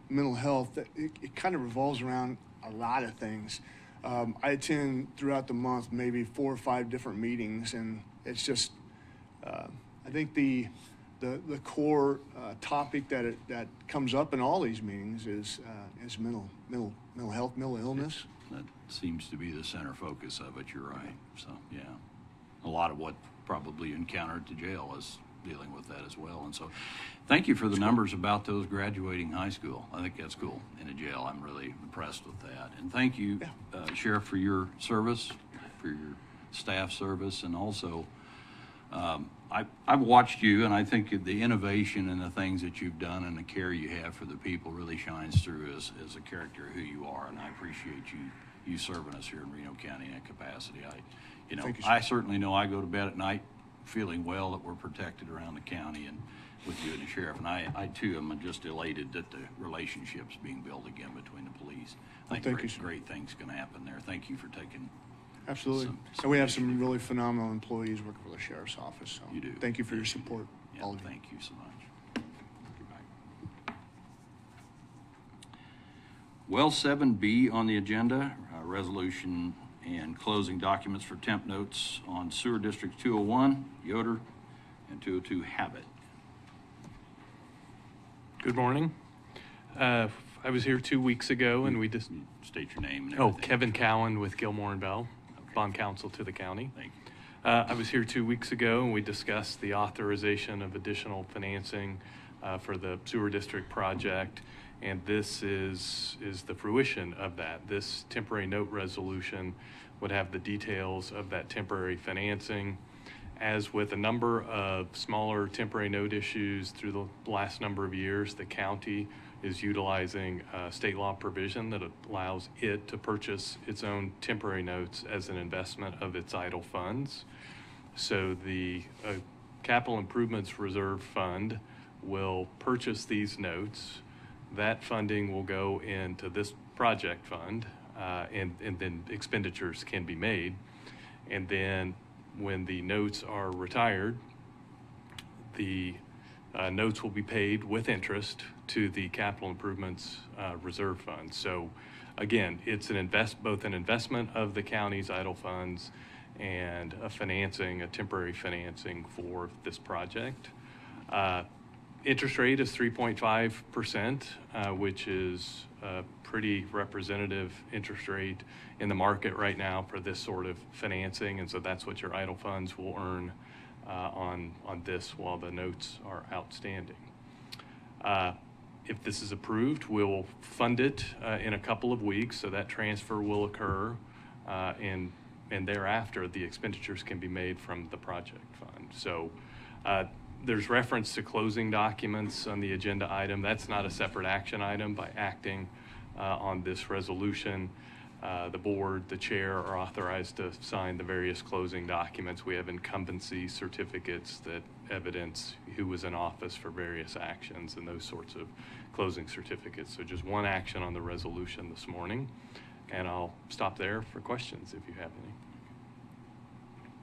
mental health, that it kind of revolves around a lot of things. I attend throughout the month maybe 4 or 5 different meetings, and it's just I think the core topic that comes up in all these meetings is mental health, mental illness. That seems to be the center focus of it. You're right. So yeah, a lot of what probably encountered at the jail is dealing with that as well. And so thank you for the numbers about those graduating high school. I think that's cool in a jail. I'm really impressed with that. And thank you, Sheriff, for your service, for your staff service. And also, I've watched you, and I think the innovation and the things that you've done and the care you have for the people really shines through as a character of who you are, and I appreciate you serving us here in Reno County in that capacity. Thank you, sir. I certainly know I go to bed at night feeling well that we're protected around the county and with you and the sheriff, and I too am just elated that the relationship's being built again between the police. I think Thank you, sir. great things can happen there. Thank you for taking. Absolutely. Some And we have initiative. some really phenomenal employees working for the sheriff's office. So You do. Thank you for your support, Yeah, all of you. thank you so much. Goodbye. Well, 7B on the agenda, resolution and closing documents for temp notes on Sewer District 201, Yoder, and 202, Habit. Good morning. I was here 2 weeks ago and we just, State your name and oh, everything. Kevin Cowan with Gilmore and Bell, Okay. bond counsel to the county. Thank you. I was here 2 weeks ago and we discussed the authorization of additional financing for the sewer district project. And this is the fruition of that. This temporary note resolution would have the details of that temporary financing. As with a number of smaller temporary note issues through the last number of years, the county is utilizing a state law provision that allows it to purchase its own temporary notes as an investment of its idle funds. So the Capital Improvements Reserve Fund will purchase these notes. That funding will go into this project fund, and then expenditures can be made. And then when the notes are retired, the notes will be paid with interest to the Capital Improvements Reserve Fund. So again, it's both an investment of the county's idle funds and a temporary financing for this project. Interest rate is 3.5%, which is a pretty representative interest rate in the market right now for this sort of financing. And so that's what your idle funds will earn on this while the notes are outstanding. If this is approved, we'll fund it in a couple of weeks. So that transfer will occur and thereafter the expenditures can be made from the project fund. So there's reference to closing documents on the agenda item. That's not a separate action item. By acting on this resolution, the board, the chair are authorized to sign the various closing documents. We have incumbency certificates that evidence who was in office for various actions and those sorts of closing certificates. So just one action on the resolution this morning, and I'll stop there for questions if you have any.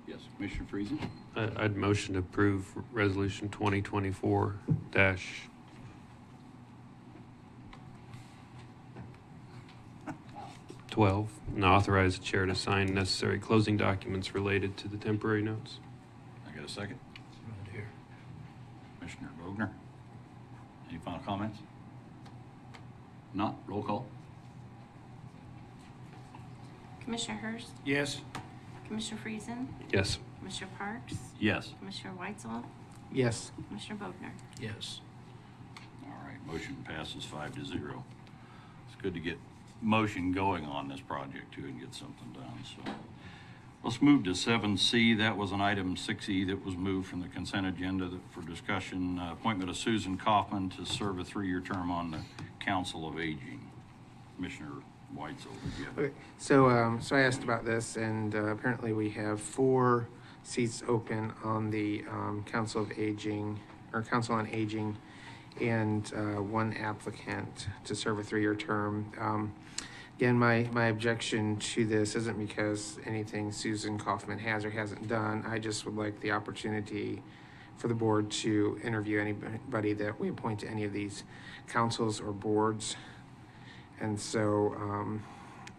Yes, Commissioner Friesen? I'd motion to approve resolution 2024 12 and authorize the chair to sign necessary closing documents related to the temporary notes. I got a second? Commissioner Bogner? Any final comments? Not? Roll call? Commissioner Hurst, Yes. Commissioner Friesen, Yes. Commissioner Parks, Yes. Commissioner Weitzel, Yes. Commissioner Bogner. Yes. All right, motion passes 5-0. It's good to get motion going on this project too and get something done, so. Let's move to 7C. That was an item 6E that was moved from the consent agenda for discussion. Appointment of Susan Kaufman to serve a 3-year term on the Council of Aging. Commissioner Weitzel, did you have? Okay, so I asked about this, and apparently we have 4 seats open on the Council of Aging, or Council on Aging, and 1 applicant to serve a 3-year term. Again, my objection to this isn't because anything Susan Kaufman has or hasn't done. I just would like the opportunity for the board to interview anybody that we appoint to any of these councils or boards. And so,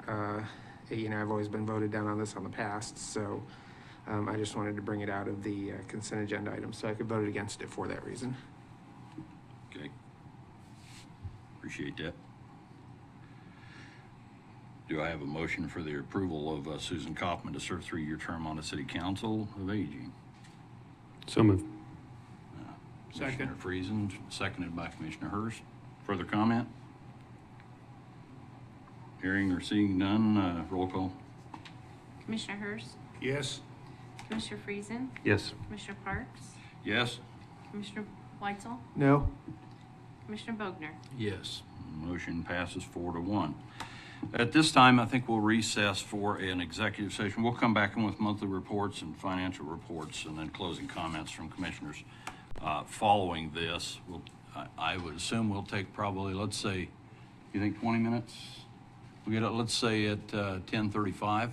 I've always been voted down on this on the past, so I just wanted to bring it out of the consent agenda item so I could vote against it for that reason. Okay. Appreciate that. Do I have a motion for the approval of Susan Kaufman to serve a 3-year term on the City Council of Aging? So moved. Second. Commissioner Friesen, seconded by Commissioner Hurst. Further comment? Hearing or seeing none, roll call. Commissioner Hurst, Yes. Commissioner Friesen, Yes. Commissioner Parks, Yes? Commissioner Weitzel, No? Commissioner Vogner. Yes. Motion passes 4-1. At this time, I think we'll recess for an executive session. We'll come back in with monthly reports and financial reports and then closing comments from commissioners. Following this, I would assume we'll take probably, let's say, you think 20 minutes? We get, let's say at 10:35?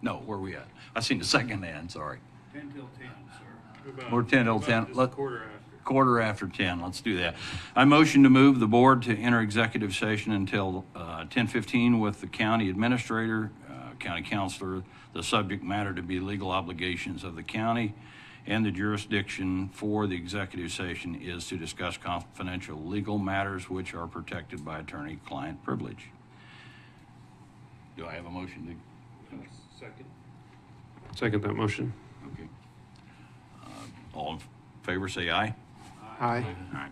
No, where are we at? I seen the second hand, sorry. 10 till 10, sir. We're 10 till 10. Just a quarter after. Quarter after 10, let's do that. I motion to move the board to enter executive session until 10:15 with the county administrator, county counselor, the subject matter to be legal obligations of the county, and the jurisdiction for the executive session is to discuss confidential legal matters which are protected by attorney-client privilege. Do I have a motion to? Second that motion. Okay. All in favor, say aye. Aye. All right.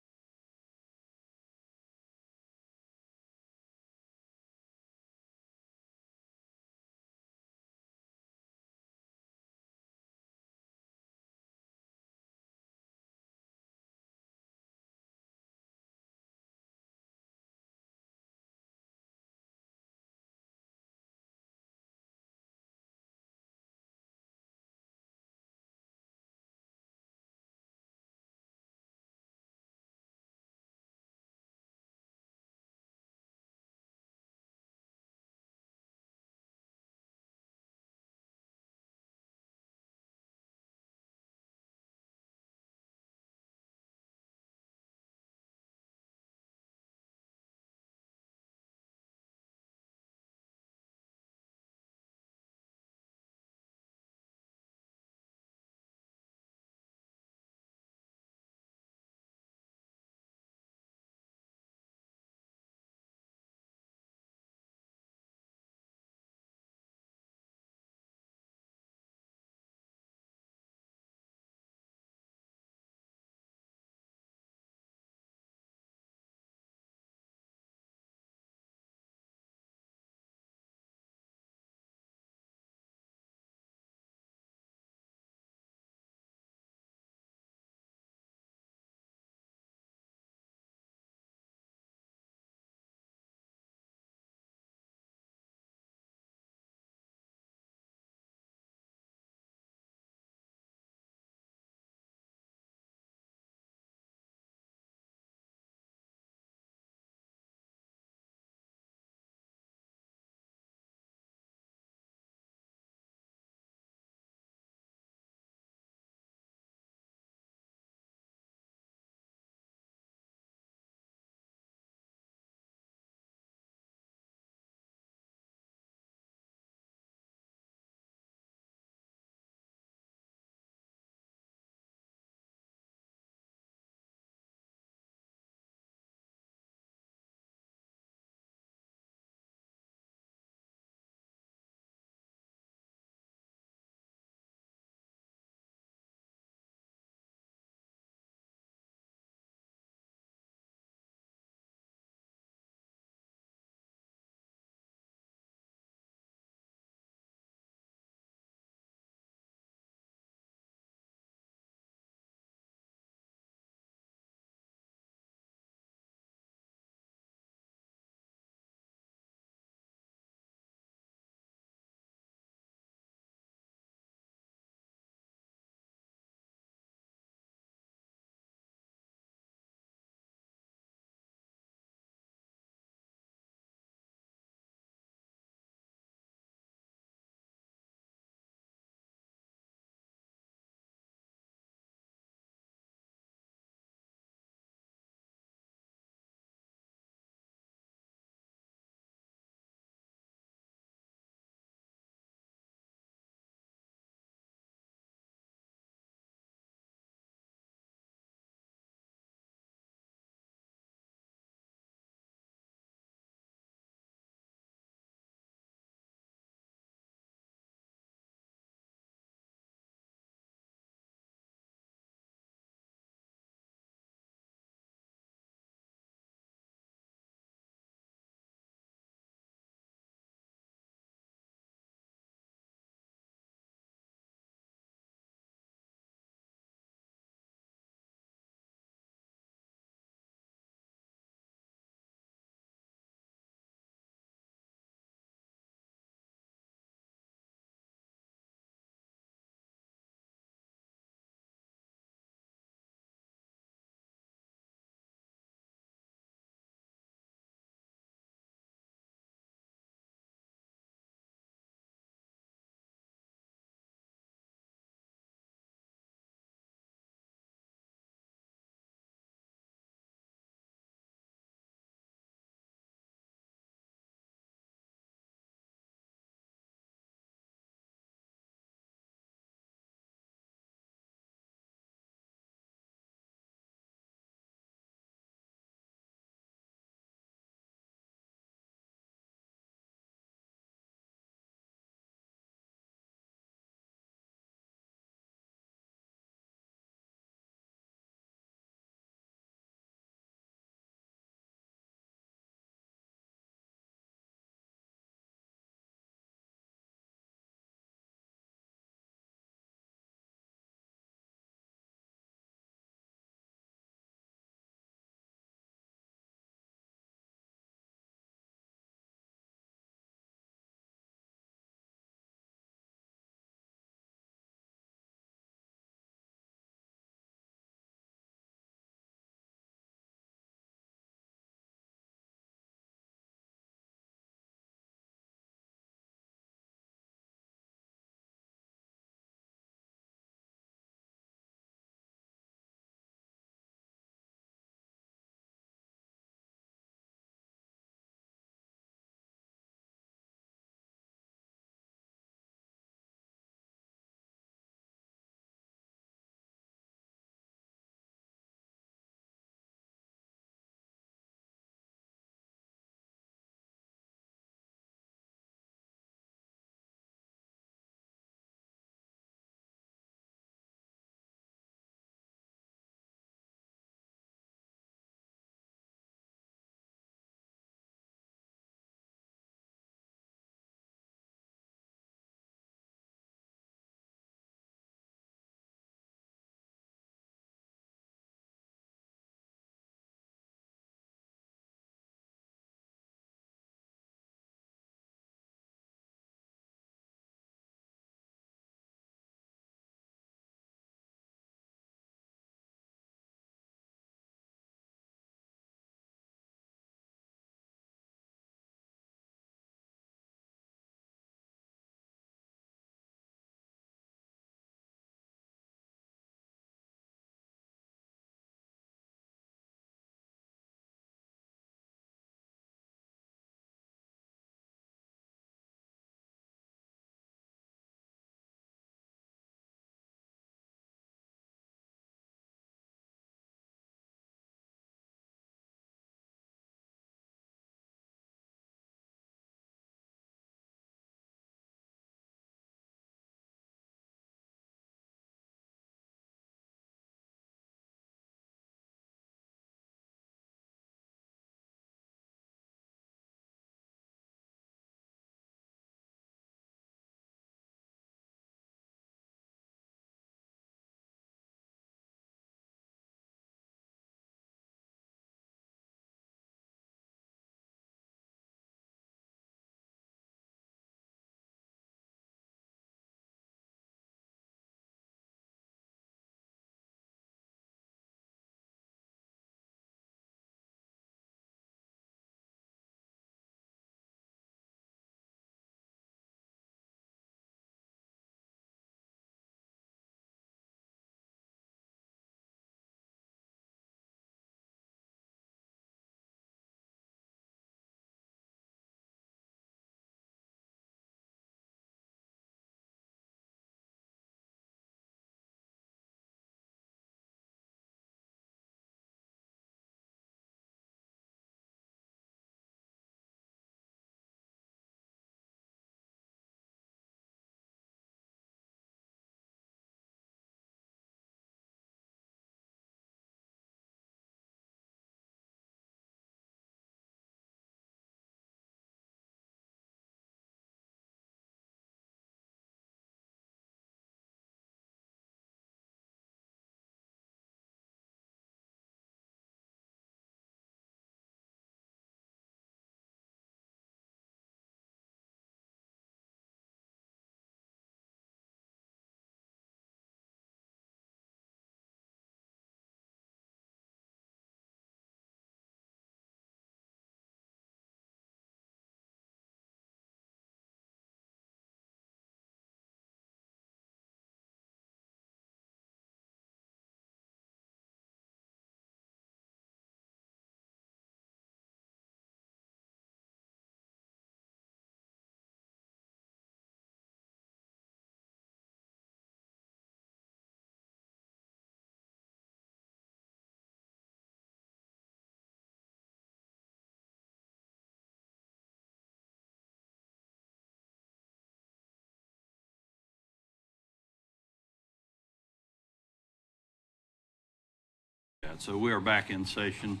right, so we are back in session.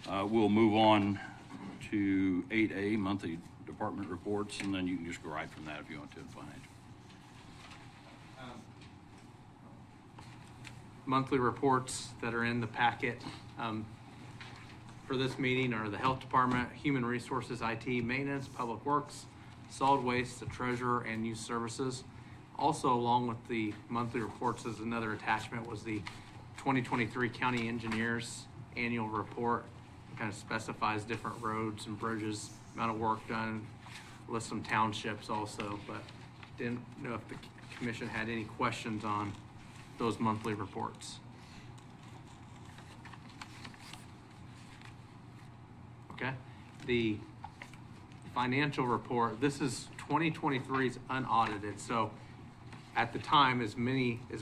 We'll move on to 8A, monthly department reports, and then you can just go right from that if you want to, financial. Monthly reports that are in the packet for this meeting are the Health Department, Human Resources, IT, Maintenance, Public Works, Solid Waste, the Treasurer, and Youth Services. Also, along with the monthly reports as another attachment was the 2023 County Engineers Annual Report. It kind of specifies different roads and bridges, amount of work done, lists some townships also, but didn't know if the commission had any questions on those monthly reports. Okay, the financial report, this is 2023's unaudited, so at the time, as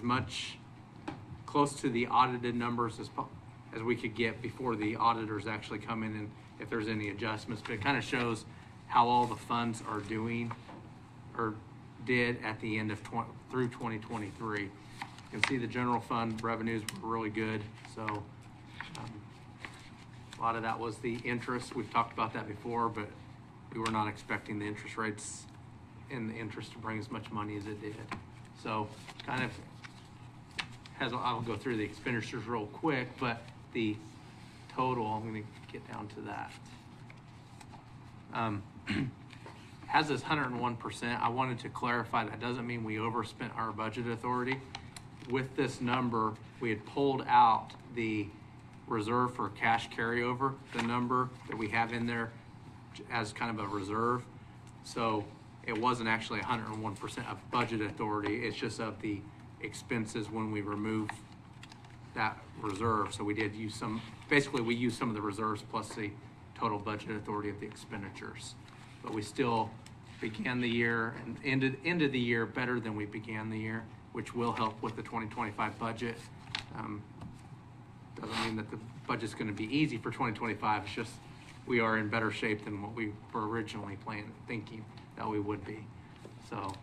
much close to the audited numbers as we could get before the auditors actually come in and if there's any adjustments, but it kind of shows how all the funds are doing or did at the end of through 2023. You can see the general fund revenues were really good, so a lot of that was the interest. We've talked about that before, but we were not expecting the interest rates and the interest to bring as much money as it did. So kind of I'll go through the expenditures real quick, but the total, I'm going to get down to that. Has this 101%. I wanted to clarify that doesn't mean we overspent our budget authority. With this number, we had pulled out the reserve for cash carryover, the number that we have in there as kind of a reserve. So it wasn't actually 101% of budget authority. It's just of the expenses when we remove that reserve. So we did use basically we used some of the reserves plus the total budget authority of the expenditures. But we still began the year and ended the year better than we began the year, which will help with the 2025 budget. Doesn't mean that the budget's going to be easy for 2025. It's just we are in better shape than what we were originally thinking that we would be. So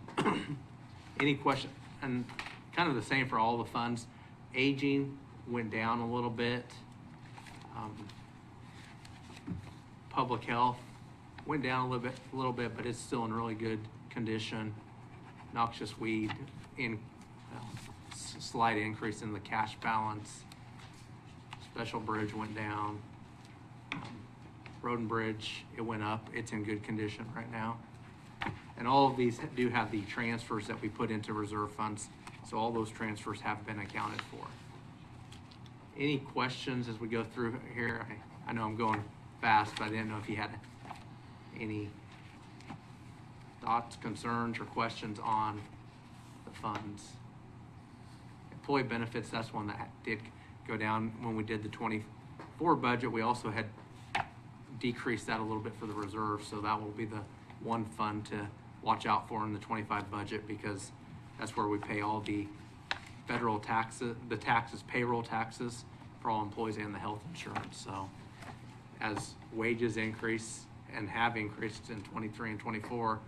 any question? And kind of the same for all the funds. Aging went down a little bit. Public health went down a little bit, but it's still in really good condition. Noxious weed slight increase in the cash balance. Special bridge went down. Road and bridge, it went up. It's in good condition right now. And all of these do have the transfers that we put into reserve funds. So all those transfers have been accounted for. Any questions as we go through here? I know I'm going fast, but I didn't know if you had any thoughts, concerns, or questions on the funds. Employee benefits, that's one that did go down when we did the 24 budget. We also had decreased that a little bit for the reserve, so that will be the one fund to watch out for in the 25 budget, because that's where we pay all the federal taxes, payroll taxes for all employees and the health insurance. So as wages increase and have increased in 23 and 24,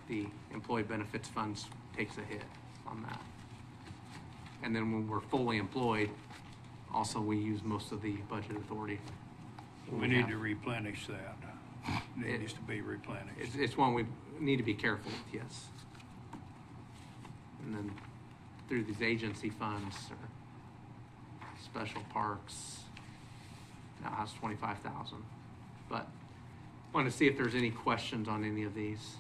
the employee benefits funds takes a hit on that. And then when we're fully employed, also we use most of the budget authority. We need to replenish that. It needs to be replenished. It's one we need to be careful with, yes. And then through these agency funds or special parks, now has 25,000. But I want to see if there's any questions on any of these.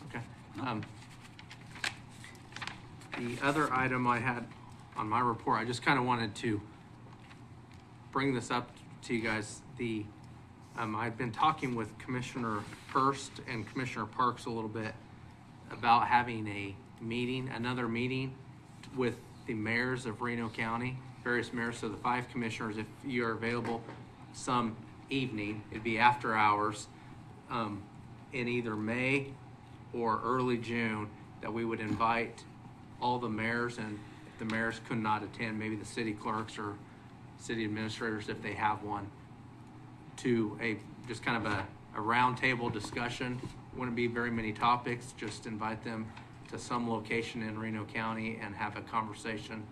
Okay. The other item I had on my report, I just kind of wanted to bring this up to you guys. I've been talking with Commissioner Hurst and Commissioner Parks a little bit about having another meeting with the mayors of Reno County, various mayors, so the 5 commissioners, if you're available some evening, it'd be after hours, in either May or early June, that we would invite all the mayors, and if the mayors could not attend, maybe the city clerks or city administrators, if they have one, to just kind of a a roundtable discussion. Wouldn't be very many topics, just invite them to some location in Reno County and have a conversation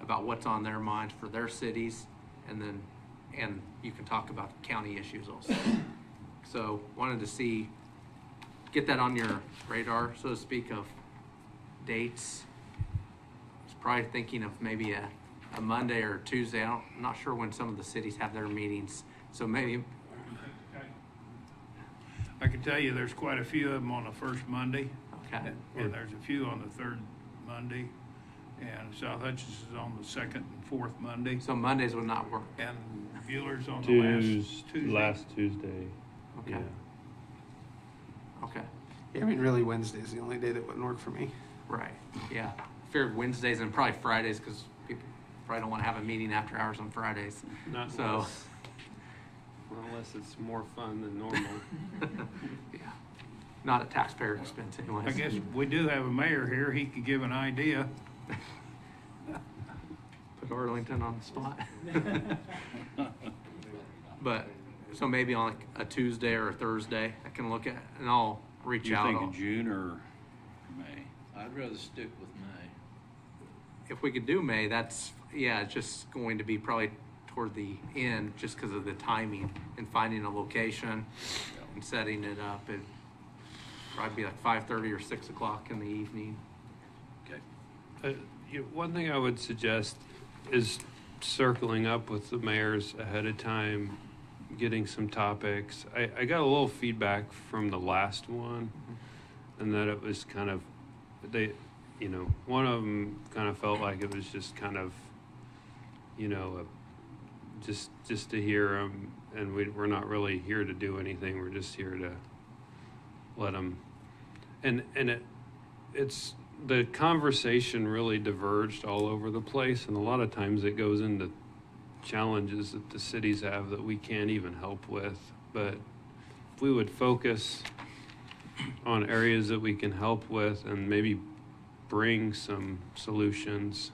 about what's on their mind for their cities, and you can talk about county issues also. So wanted to get that on your radar, so to speak, of dates. I was probably thinking of maybe a Monday or a Tuesday. I'm not sure when some of the cities have their meetings, so maybe. I can tell you there's quite a few of them on the first Monday, Okay. and there's a few on the third Monday, and South Hutchins is on the second and fourth Monday, So Mondays would not work. and Bueller's on the last Tuesday. Last Tuesday. Okay. Yeah. Okay. Yeah, I mean, really, Wednesday's the only day that wouldn't work for me. Right. Yeah. Figured Wednesdays and probably Fridays, because people probably don't want to have a meeting after hours on Fridays. Not So. unless it's more fun than normal. Yeah. Not at taxpayer expense anyways. I guess we do have a mayor here, he could give an idea. Put Arlington on the spot. But, so maybe on like a Tuesday or a Thursday, I can look at, and I'll reach You out. thinking June or May? I'd rather stick with May. If we could do May, it's just going to be probably toward the end, just because of the timing and finding a location and setting it up. It'd probably be like 5:30 or 6 o'clock in the evening. One thing I would suggest is circling up with the mayors ahead of time, getting some topics. I got a little feedback from the last one, and that it was kind of, one of them kind of felt like it was just kind of, just to hear them, and we're not really here to do anything. We're just here to let them, and it's the conversation really diverged all over the place, and a lot of times it goes into challenges that the cities have that we can't even help with. But if we would focus on areas that we can help with and maybe bring some solutions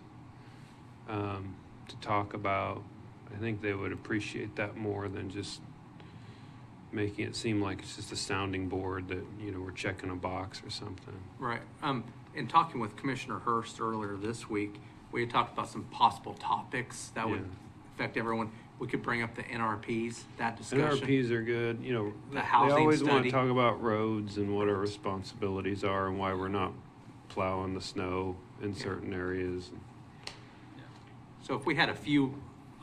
to talk about, I think they would appreciate that more than just making it seem like it's just a sounding board that, we're checking a box or something. Right. In talking with Commissioner Hurst earlier this week, we had talked about some possible topics that would affect everyone. We could bring up the NRPs, that discussion. NRPs are good. The housing they always want study. to talk about roads and what our responsibilities are and why we're not plowing the snow in certain areas. So if we had a few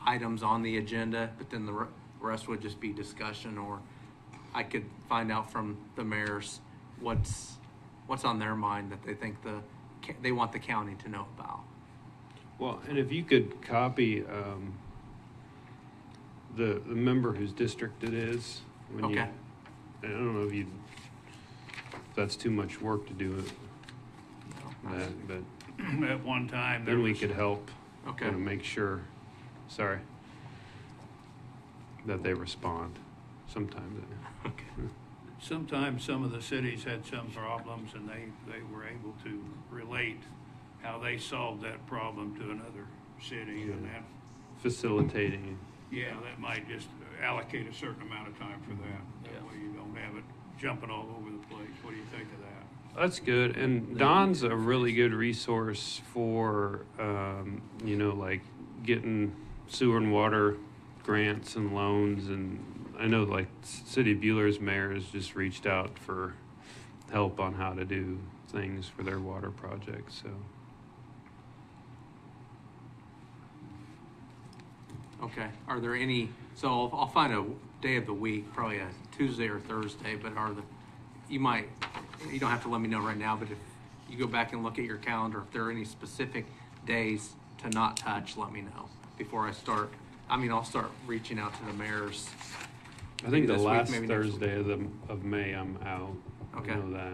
items on the agenda, but then the rest would just be discussion, or I could find out from the mayors what's on their mind that they think they want the county to know about. Well, and if you could copy the member whose district it is. Okay. I don't know if that's too much work to do it. But At one time, then we could help. Okay. Kind of make sure, that they respond. Sometimes. Okay. sometimes some of the cities had some problems, and they were able to relate how they solved that problem to another city, and that, Facilitating. that might just allocate a certain amount of time for that. That way you don't have it jumping all over the place. What do you think of that? That's good. And Don's a really good resource for, like getting sewer and water grants and loans. And I know like City of Bueller's mayor has just reached out for help on how to do things for their water projects. So. Okay. Are there any, so I'll find a day of the week, probably a Tuesday or Thursday, but you don't have to let me know right now, but if you go back and look at your calendar, if there are any specific days to not touch, let me know before I start. I'll start reaching out to the mayors. I think the this week, last maybe next week. Thursday of May I'm out. Okay. I know that.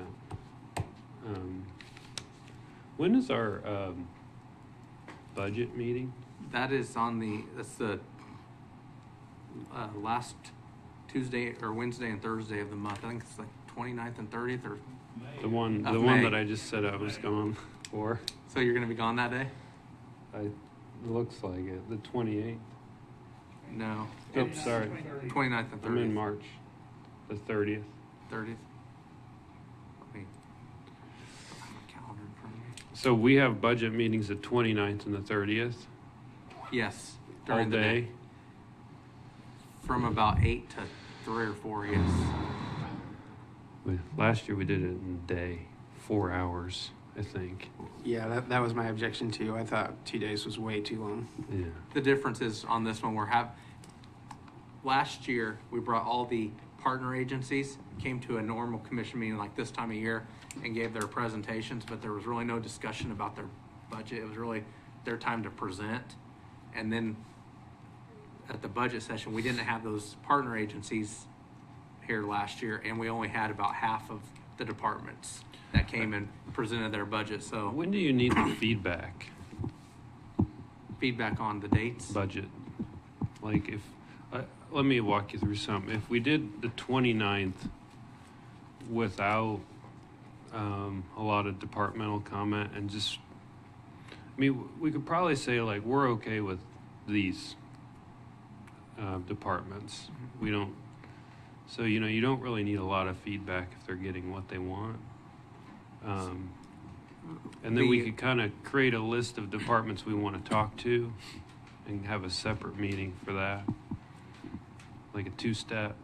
When is our budget meeting? That's the last Tuesday or Wednesday and Thursday of the month. I think it's like 29th and 30th or. The one May. that I just said I was gone for. So you're going to be gone that day? It looks like it. The 28th. No. Oh, sorry. 29th and 30th. I'm in March. The 30th. 30th? Let me have my calendar in front of me. So we have budget meetings the 29th and the 30th Yes. all During the day. From about 8 to 3 or 4, yes. Last year we did it in a day, 4 hours, I think. Yeah, that was my objection too. I thought 2 days was way too long. Yeah. The difference is on this one, last year, we brought all the partner agencies, came to a normal commission meeting like this time of year and gave their presentations, but there was really no discussion about their budget. It was really their time to present. And then at the budget session, we didn't have those partner agencies here last year, and we only had about half of the departments that came and presented their budget. So When do you need the feedback? feedback on the dates. Budget. Like if, let me walk you through something. If we did the 29th without a lot of departmental comment and just, I mean, we could probably say like, we're okay with these departments. We don't, so, you know, you don't really need a lot of feedback if they're getting what they want. And then we could kind of create a list of departments we want to talk to and have a separate meeting for that. Like a 2-step.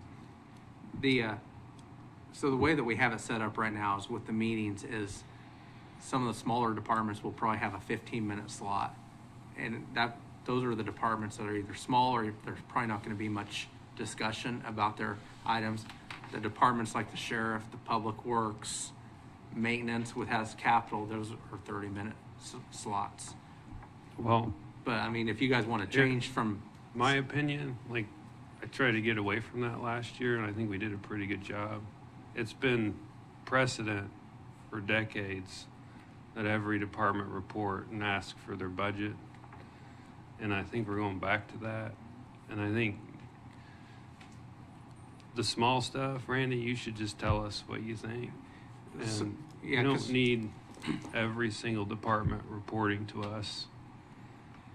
So the way that we have it set up right now is with the meetings is some of the smaller departments will probably have a 15-minute slot. And those are the departments that are either small or there's probably not going to be much discussion about their items. The departments like the sheriff, the public works, maintenance with has capital, those are 30-minute slots. Well, But I mean, if you guys want to change from, my opinion, like, I tried to get away from that last year, and I think we did a pretty good job. It's been precedent for decades that every department report and ask for their budget. And I think we're going back to that. And I think the small stuff, Randy, you should just tell us what you think. And yeah, you 'cause- don't need every single department reporting to us.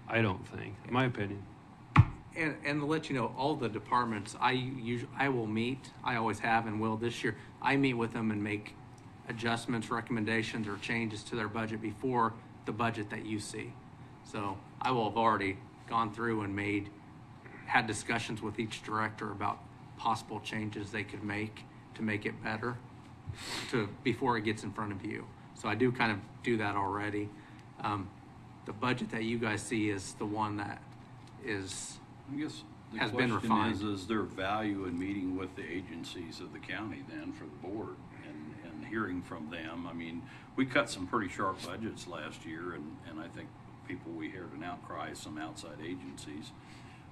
I don't think, in my opinion. and to let you know, all the departments, I will meet, I always have and will this year. I meet with them and make adjustments, recommendations, or changes to their budget before the budget that you see. So I will have already gone through and had discussions with each director about possible changes they could make to make it better before it gets in front of you. So I do kind of do that already. The budget that you guys see is the one that I guess the has been question refined. is there value in meeting with the agencies of the county then for the board and hearing from them? I mean, we cut some pretty sharp budgets last year, and I think people, we heard an outcry, some outside agencies.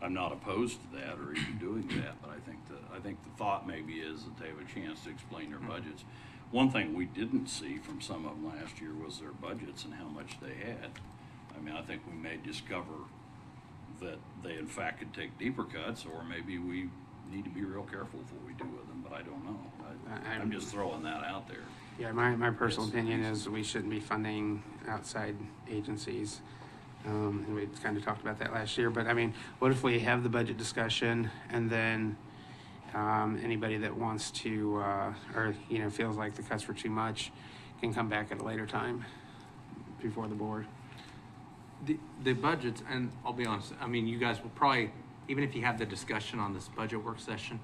I'm not opposed to that or even doing that, but I think the thought maybe is that they have a chance to explain their budgets. One thing we didn't see from some of them last year was their budgets and how much they had. I mean, I think we may discover that they in fact could take deeper cuts, or maybe we need to be real careful with what we do with them, but I don't know. I'm just throwing that out there. Yeah, my personal opinion is we shouldn't be funding outside agencies. And we kind of talked about that last year, but I mean, what if we have the budget discussion and then anybody that wants to, or, you know, feels like the cuts were too much can come back at a later time before the board? The budgets, and I'll be honest, I mean, you guys will probably, even if you have the discussion on this budget work session,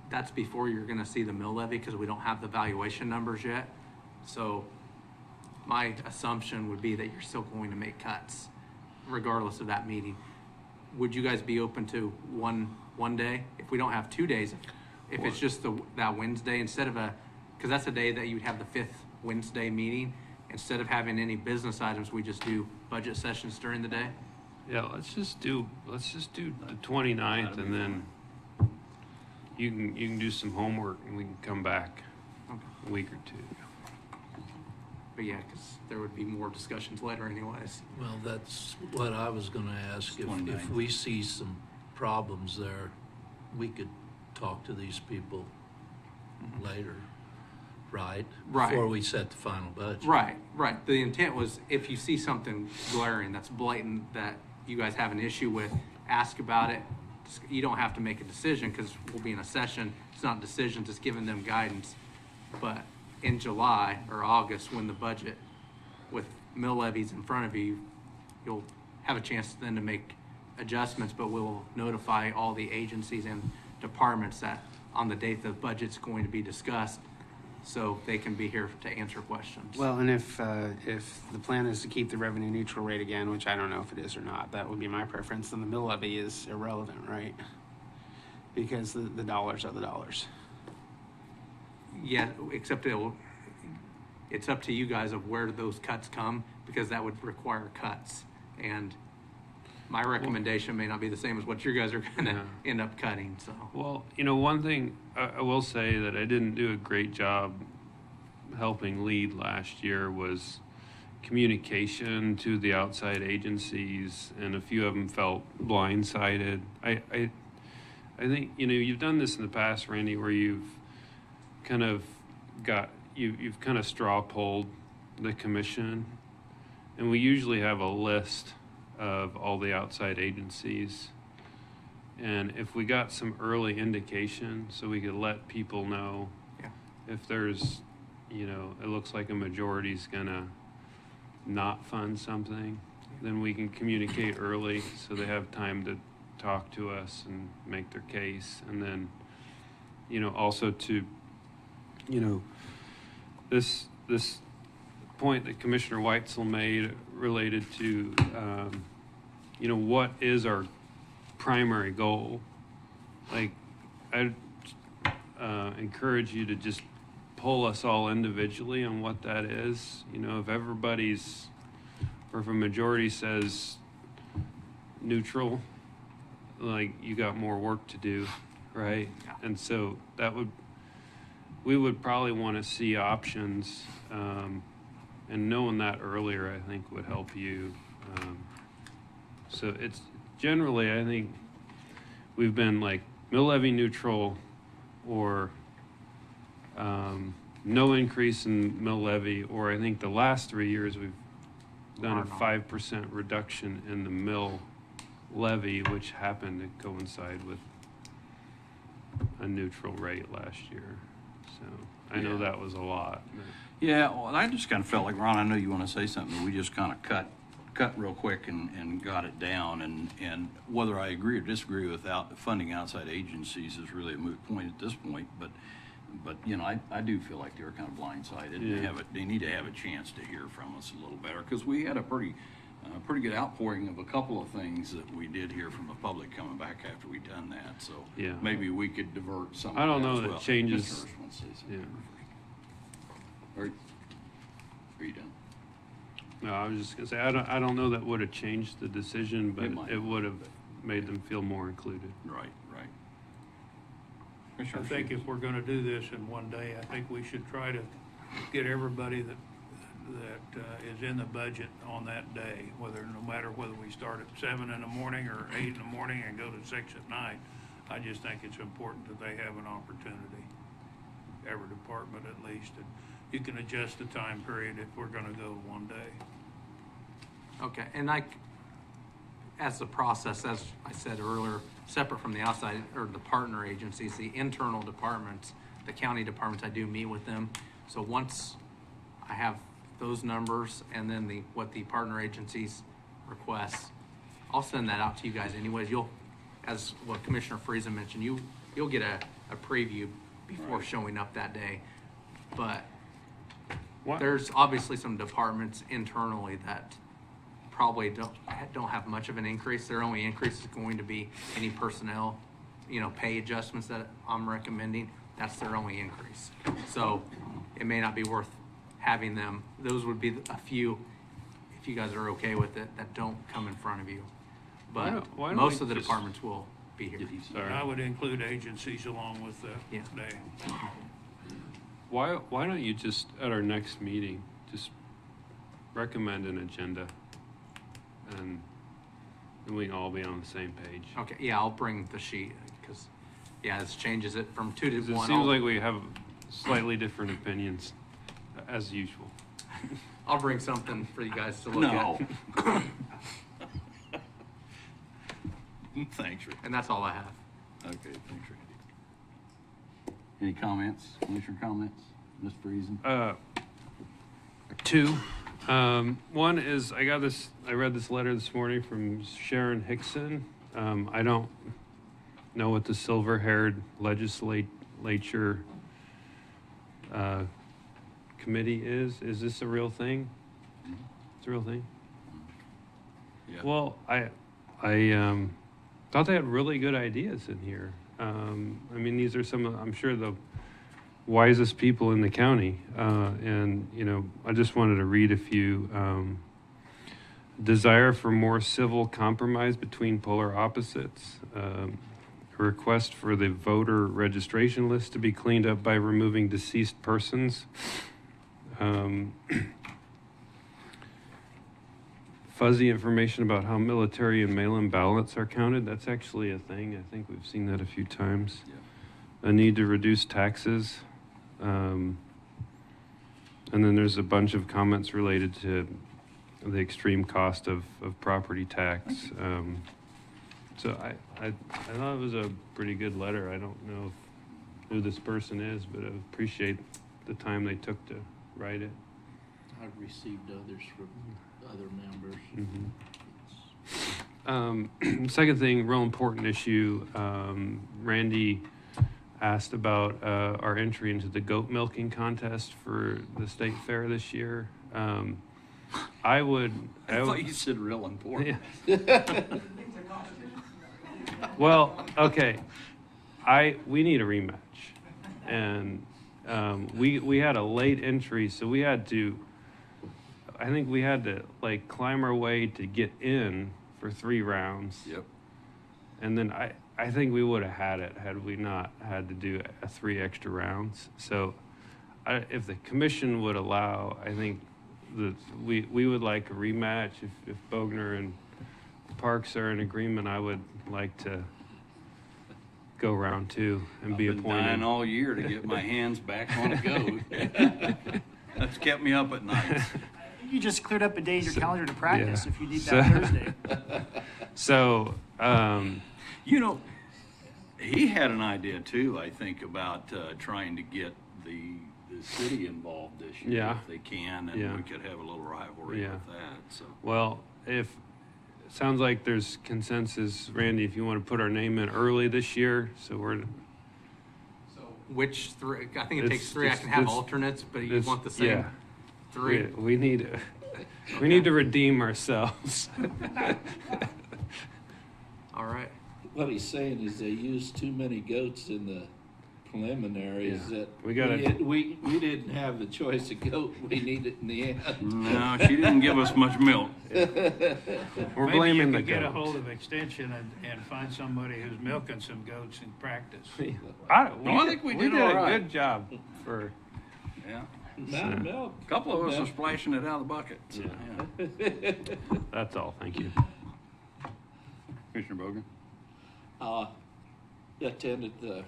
that's before you're gonna see the mill levy, because we don't have the valuation numbers yet. So my assumption would be that you're still going to make cuts regardless of that meeting. Would you guys be open to one day? If we don't have 2 days, if it's just that Wednesday, instead of because that's a day that you'd have the 5th Wednesday meeting, instead of having any business items, we just do budget sessions during the day? Yeah, let's just do the 29th, and then you can do some homework and we can come back a week or two. But yeah, because there would be more discussions later anyways. Well, that's what I was gonna ask. If we see some problems there, we could talk to these people later, right? Right. Before we set the final budget. Right. The intent was if you see something glaring that's blatant that you guys have an issue with, ask about it, you don't have to make a decision because we'll be in a session. It's not a decision, just giving them guidance. But in July or August, when the budget with mill levies in front of you, you'll have a chance then to make adjustments, but we'll notify all the agencies and departments that on the date the budget's going to be discussed, so they can be here to answer questions. Well, and if the plan is to keep the revenue neutral rate again, which I don't know if it is or not, that would be my preference, then the mill levy is irrelevant, right? Because the dollars are the dollars. Yeah, except it's up to you guys of where those cuts come, because that would require cuts. And my recommendation may not be the same as what you guys are gonna end up cutting, so. Well, one thing I will say that I didn't do a great job helping lead last year was communication to the outside agencies, and a few of them felt blindsided. I think, you've done this in the past, Randy, where you've kind of you've kind of straw polled the commission, and we usually have a list of all the outside agencies. And if we got some early indication, so we could let people know if there's, it looks like a majority's gonna not fund something, then we can communicate early so they have time to talk to us and make their case. And then, also to, this point that Commissioner Weitzel made related to, what is our primary goal? Like, I'd encourage you to just poll us all individually on what that is. If everybody's, or if a majority says neutral, like, you got more work to do, right? And so we would probably want to see options, and knowing that earlier, I think, would help you. So it's generally, I think, we've been like mill levy neutral, or no increase in mill levy, or I think the last 3 years we've done a 5% reduction in the mill levy, which happened to coincide with a neutral rate last year. So I know that was a lot. Yeah, well, I just kind of felt like, Ron, I know you want to say something, we just kind of cut real quick and got it down. And whether I agree or disagree with funding outside agencies is really a moot point at this point. But I do feel like they were kind of blindsided. Yeah. They need to have a chance to hear from us a little better, because we had a pretty good outpouring of a couple of things that we did hear from the public coming back after we done that. So maybe we could divert some. I don't of know as that well. changes. Mr. Hirsch wants to say something. Are you done? No, I was just gonna say, I don't know that would have changed the decision, but it would have made them feel more included. Right. I think if we're gonna do this in one day, I think we should try to get everybody that is in the budget on that day, no matter whether we start at 7 in the morning or 8 in the morning and go to 6 at night. I just think it's important that they have an opportunity, every department at least. And you can adjust the time period if we're gonna go one day. Okay, and as the process, as I said earlier, separate from the outside or the partner agencies, the internal departments, the county departments, I do meet with them. So once I have those numbers and then what the partner agencies request, I'll send that out to you guys anyways. As what Commissioner Friesen mentioned, you'll get a preview before showing up that day. But there's obviously some departments internally that probably don't have much of an increase. Their only increase is going to be any personnel, pay adjustments that I'm recommending. That's their only increase. So it may not be worth having them. Those would be a few, if you guys are okay with it, that don't come in front of you. But why don't most we of the just- departments will be here. And I would include agencies along with the day. Why don't you just, at our next meeting, just recommend an agenda, and then we can all be on the same page? Okay, yeah, I'll bring the sheet, because, this changes it from 2 to 1. It seems like we have slightly different opinions, as usual. I'll bring something for you guys to look at. Thanks, Rick. And that's all I have. Okay, thanks, Randy. Any comments? Commissioner comments? Ms. Friesen? Two. One is I read this letter this morning from Sharon Hickson. I don't know what the silver-haired legislature committee is. Is this a real thing? It's a real thing. Yeah. Well, I thought they had really good ideas in here. I mean, these are some of, I'm sure, the wisest people in the county. And, you know, I just wanted to read a few. Desire for more civil compromise between polar opposites. A request for the voter registration list to be cleaned up by removing deceased persons. Fuzzy information about how military and mail-in ballots are counted. That's actually a thing. I think we've seen that a few times. Yeah. A need to reduce taxes. And then there's a bunch of comments related to the extreme cost of property tax. So I thought it was a pretty good letter. I don't know who this person is, but I appreciate the time they took to write it. I've received others from other members. Second thing, real important issue, Randy asked about our entry into the goat milking contest for the state fair this year. I thought you said real important. Yeah. Well, okay. We need a rematch. And we had a late entry, so we had to, I think we had to like climb our way to get in for 3 rounds. Yep. And then I think we would have had it had we not had to do 3 extra rounds. So if the commission would allow, I think that we would like a rematch. If Bogner and Parks are in agreement, I would like to go round 2 and be I've been appointed. dying all year to get my hands back on a goat. That's kept me up at night. You just cleared up a day in your calendar to practice yeah. if you need that Thursday. So, You know, he had an idea too, I think, about trying to get the city involved this year Yeah. if they can, and Yeah. we could have a little rivalry Yeah. with that. So. well, if it sounds like there's consensus, Randy, if you want to put our name in early this year, so we're. So which 3? I think it It's takes 3. I just- can have it's- alternates, but you it's- want the same yeah. 3. We need we need to redeem ourselves. All right. What he's saying is they used too many goats in the preliminaries Yeah. that We gotta- we didn't have the choice of goat we needed in the end. No, she didn't give us much milk. We're Maybe blaming you the could get a goats. hold of Extension and find somebody who's milking some goats in practice. I think we did all a right. good job for. Yeah. Not of milk. A couple of us are splashing it out of the bucket. So, yeah. That's all. Thank you. Commissioner Bogan? Attended the.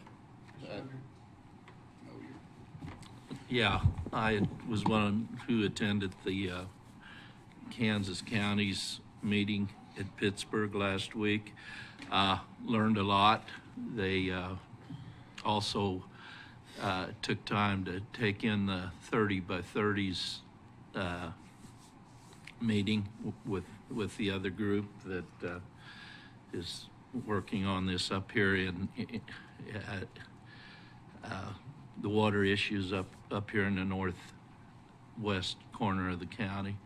Yeah, I was one who attended the Kansas County's meeting at Pittsburgh last week. Learned a lot. They also took time to take in the 30 by 30s meeting with the other group that is working on this up here in the water issues up here in the northwest corner of the county.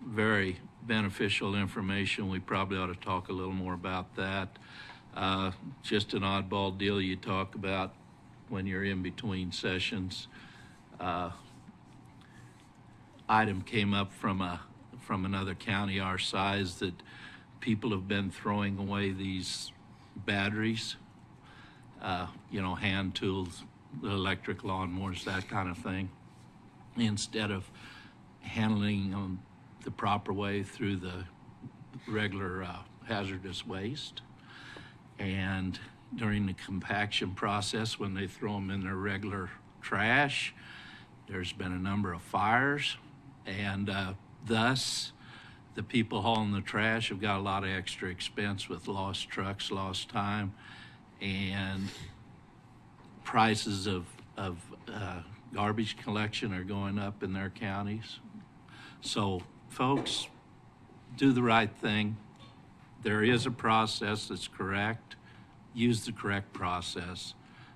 Very beneficial information. We probably ought to talk a little more about that. Just an oddball deal you talk about when you're in between sessions. Item came up from another county our size that people have been throwing away these batteries, hand tools, the electric lawnmowers, that kind of thing, instead of handling them the proper way through the regular hazardous waste. And during the compaction process, when they throw them in their regular trash, there's been a number of fires, and thus the people hauling the trash have got a lot of extra expense with lost trucks, lost time, and prices of garbage collection are going up in their counties. So folks, do the right thing. There is a process that's correct. Use the correct process.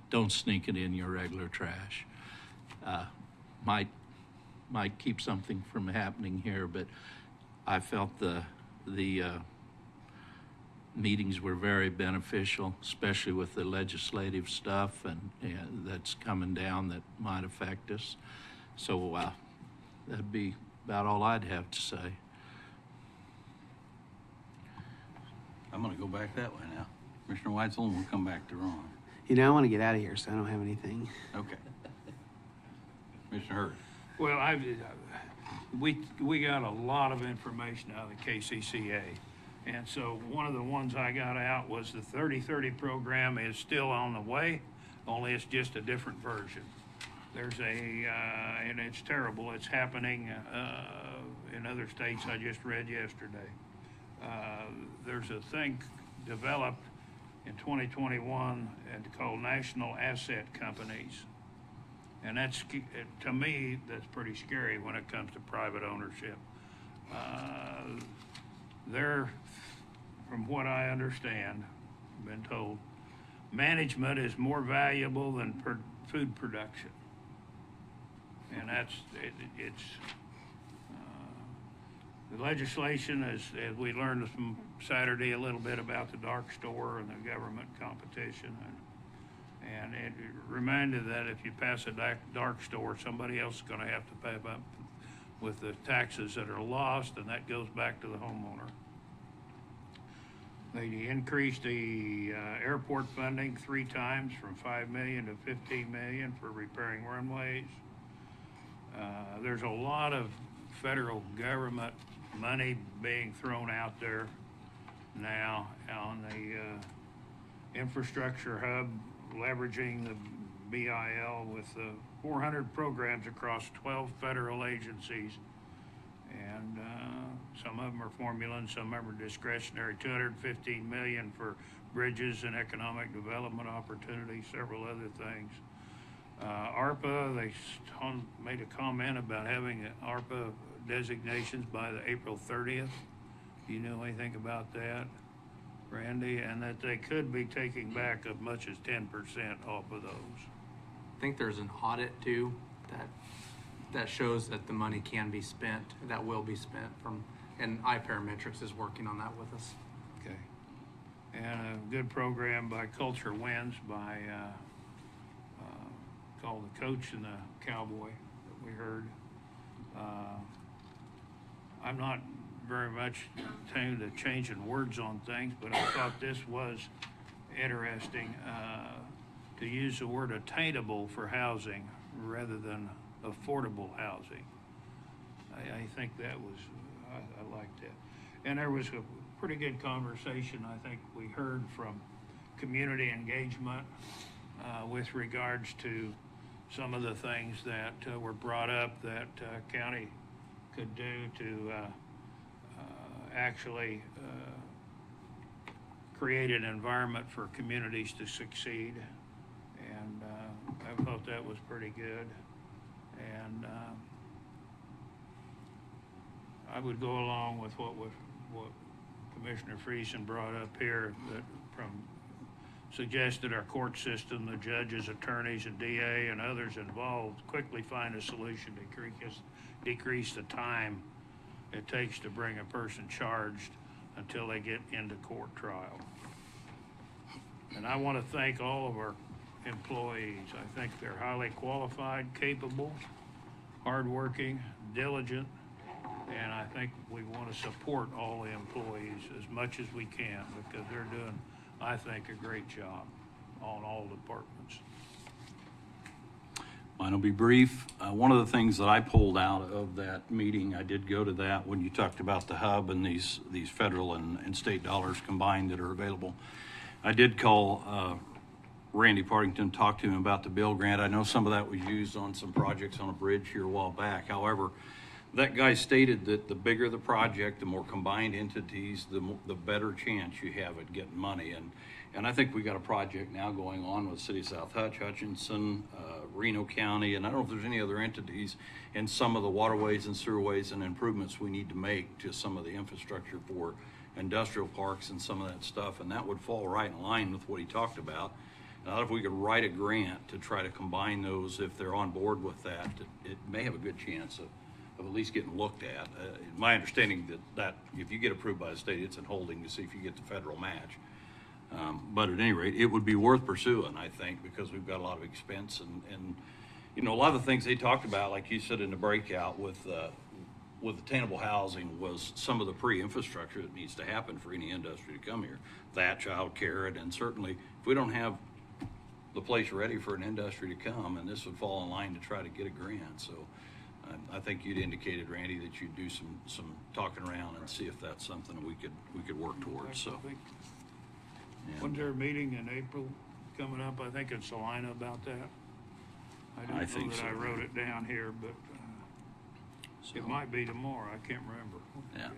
Don't sneak it in your regular trash. Might keep something from happening here, but I felt the meetings were very beneficial, especially with the legislative stuff and that's coming down that might affect us. So that'd be about all I'd have to say. I'm going to go back that way now. Commissioner Weitzel, and we'll come back to Ron. You know, I want to get out of here, so I don't have anything. Okay. Commissioner Hurd. Well, we got a lot of information out of the KCCA. And so one of the ones I got out was the 30/30 program is still on the way, only it's just a different version. There's and it's terrible. It's happening in other states I just read yesterday. There's a thing developed in 2021 called National Asset Companies. And that's, to me, that's pretty scary when it comes to private ownership. They're, from what I understand, been told, management is more valuable than food production. And that's, the legislation, as we learned from Saturday a little bit about the dark store and the government competition, and it reminded that if you pass a dark store, somebody else is going to have to pay up with the taxes that are lost, and that goes back to the homeowner. They increased the airport funding 3 times from $5 million to $15 million for repairing runways. There's a lot of federal government money being thrown out there now on the infrastructure hub, leveraging the BIL with 400 programs across 12 federal agencies. And some of them are formula and some of them are discretionary. $215 million for bridges and economic development opportunities, several other things. ARPA, they made a comment about having ARPA designations by the April 30th. Do you know anything about that, Randy? And that they could be taking back as much as 10% off of those. I think there's an audit too that shows that the money can be spent, that will be spent and iParametrics is working on that with us. Okay. And a good program by Culture Wins by called The Coach and the Cowboy that we heard. I'm not very much tuned to changing words on things, but I thought this was interesting to use the word attainable for housing rather than affordable housing. I think that was, I liked that. And there was a pretty good conversation I think we heard from community engagement with regards to some of the things that were brought up that county could do to actually create an environment for communities to succeed. And I thought that was pretty good. And I would go along with what Commissioner Friesen brought up here, that suggested our court system, the judges, attorneys, and DA, and others involved quickly find a solution to decrease the time it takes to bring a person charged until they get into court trial. And I want to thank all of our employees. I think they're highly qualified, capable, hardworking, diligent, and I think we want to support all the employees as much as we can because they're doing, I think, a great job on all departments. Mine will be brief. One of the things that I pulled out of that meeting, I did go to that when you talked about the hub and these federal and state dollars combined that are available. I did call Randy Partington, talk to him about the bill grant. I know some of that was used on some projects on a bridge here a while back. However, that guy stated that the bigger the project, the more combined entities, the better chance you have at getting money. And I think we got a project now going on with City of South Hutchinson, Reno County, and I don't know if there's any other entities in some of the waterways and sewerways and improvements we need to make to some of the infrastructure for industrial parks and some of that stuff. And that would fall right in line with what he talked about. Now, if we could write a grant to try to combine those, if they're on board with that, it may have a good chance of at least getting looked at. My understanding that if you get approved by the state, it's in holding to see if you get the federal match. But at any rate, it would be worth pursuing, I think, because we've got a lot of expense and you know, a lot of the things they talked about, like you said in the breakout with attainable housing, was some of the pre-infrastructure that needs to happen for any industry to come here. That, child care, and certainly if we don't have the place ready for an industry to come, and this would fall in line to try to get a grant. So I think you'd indicated, Randy, that you'd do some talking around and see if that's something we could work towards. So. When's their meeting in April coming up? I think in Salina about that. I think so. I wrote it down here, but it might be tomorrow. I can't remember. Yeah.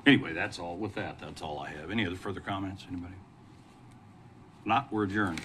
Anyway, that's all. With that, that's all I have. Any other further comments, anybody? Not, we're adjourned.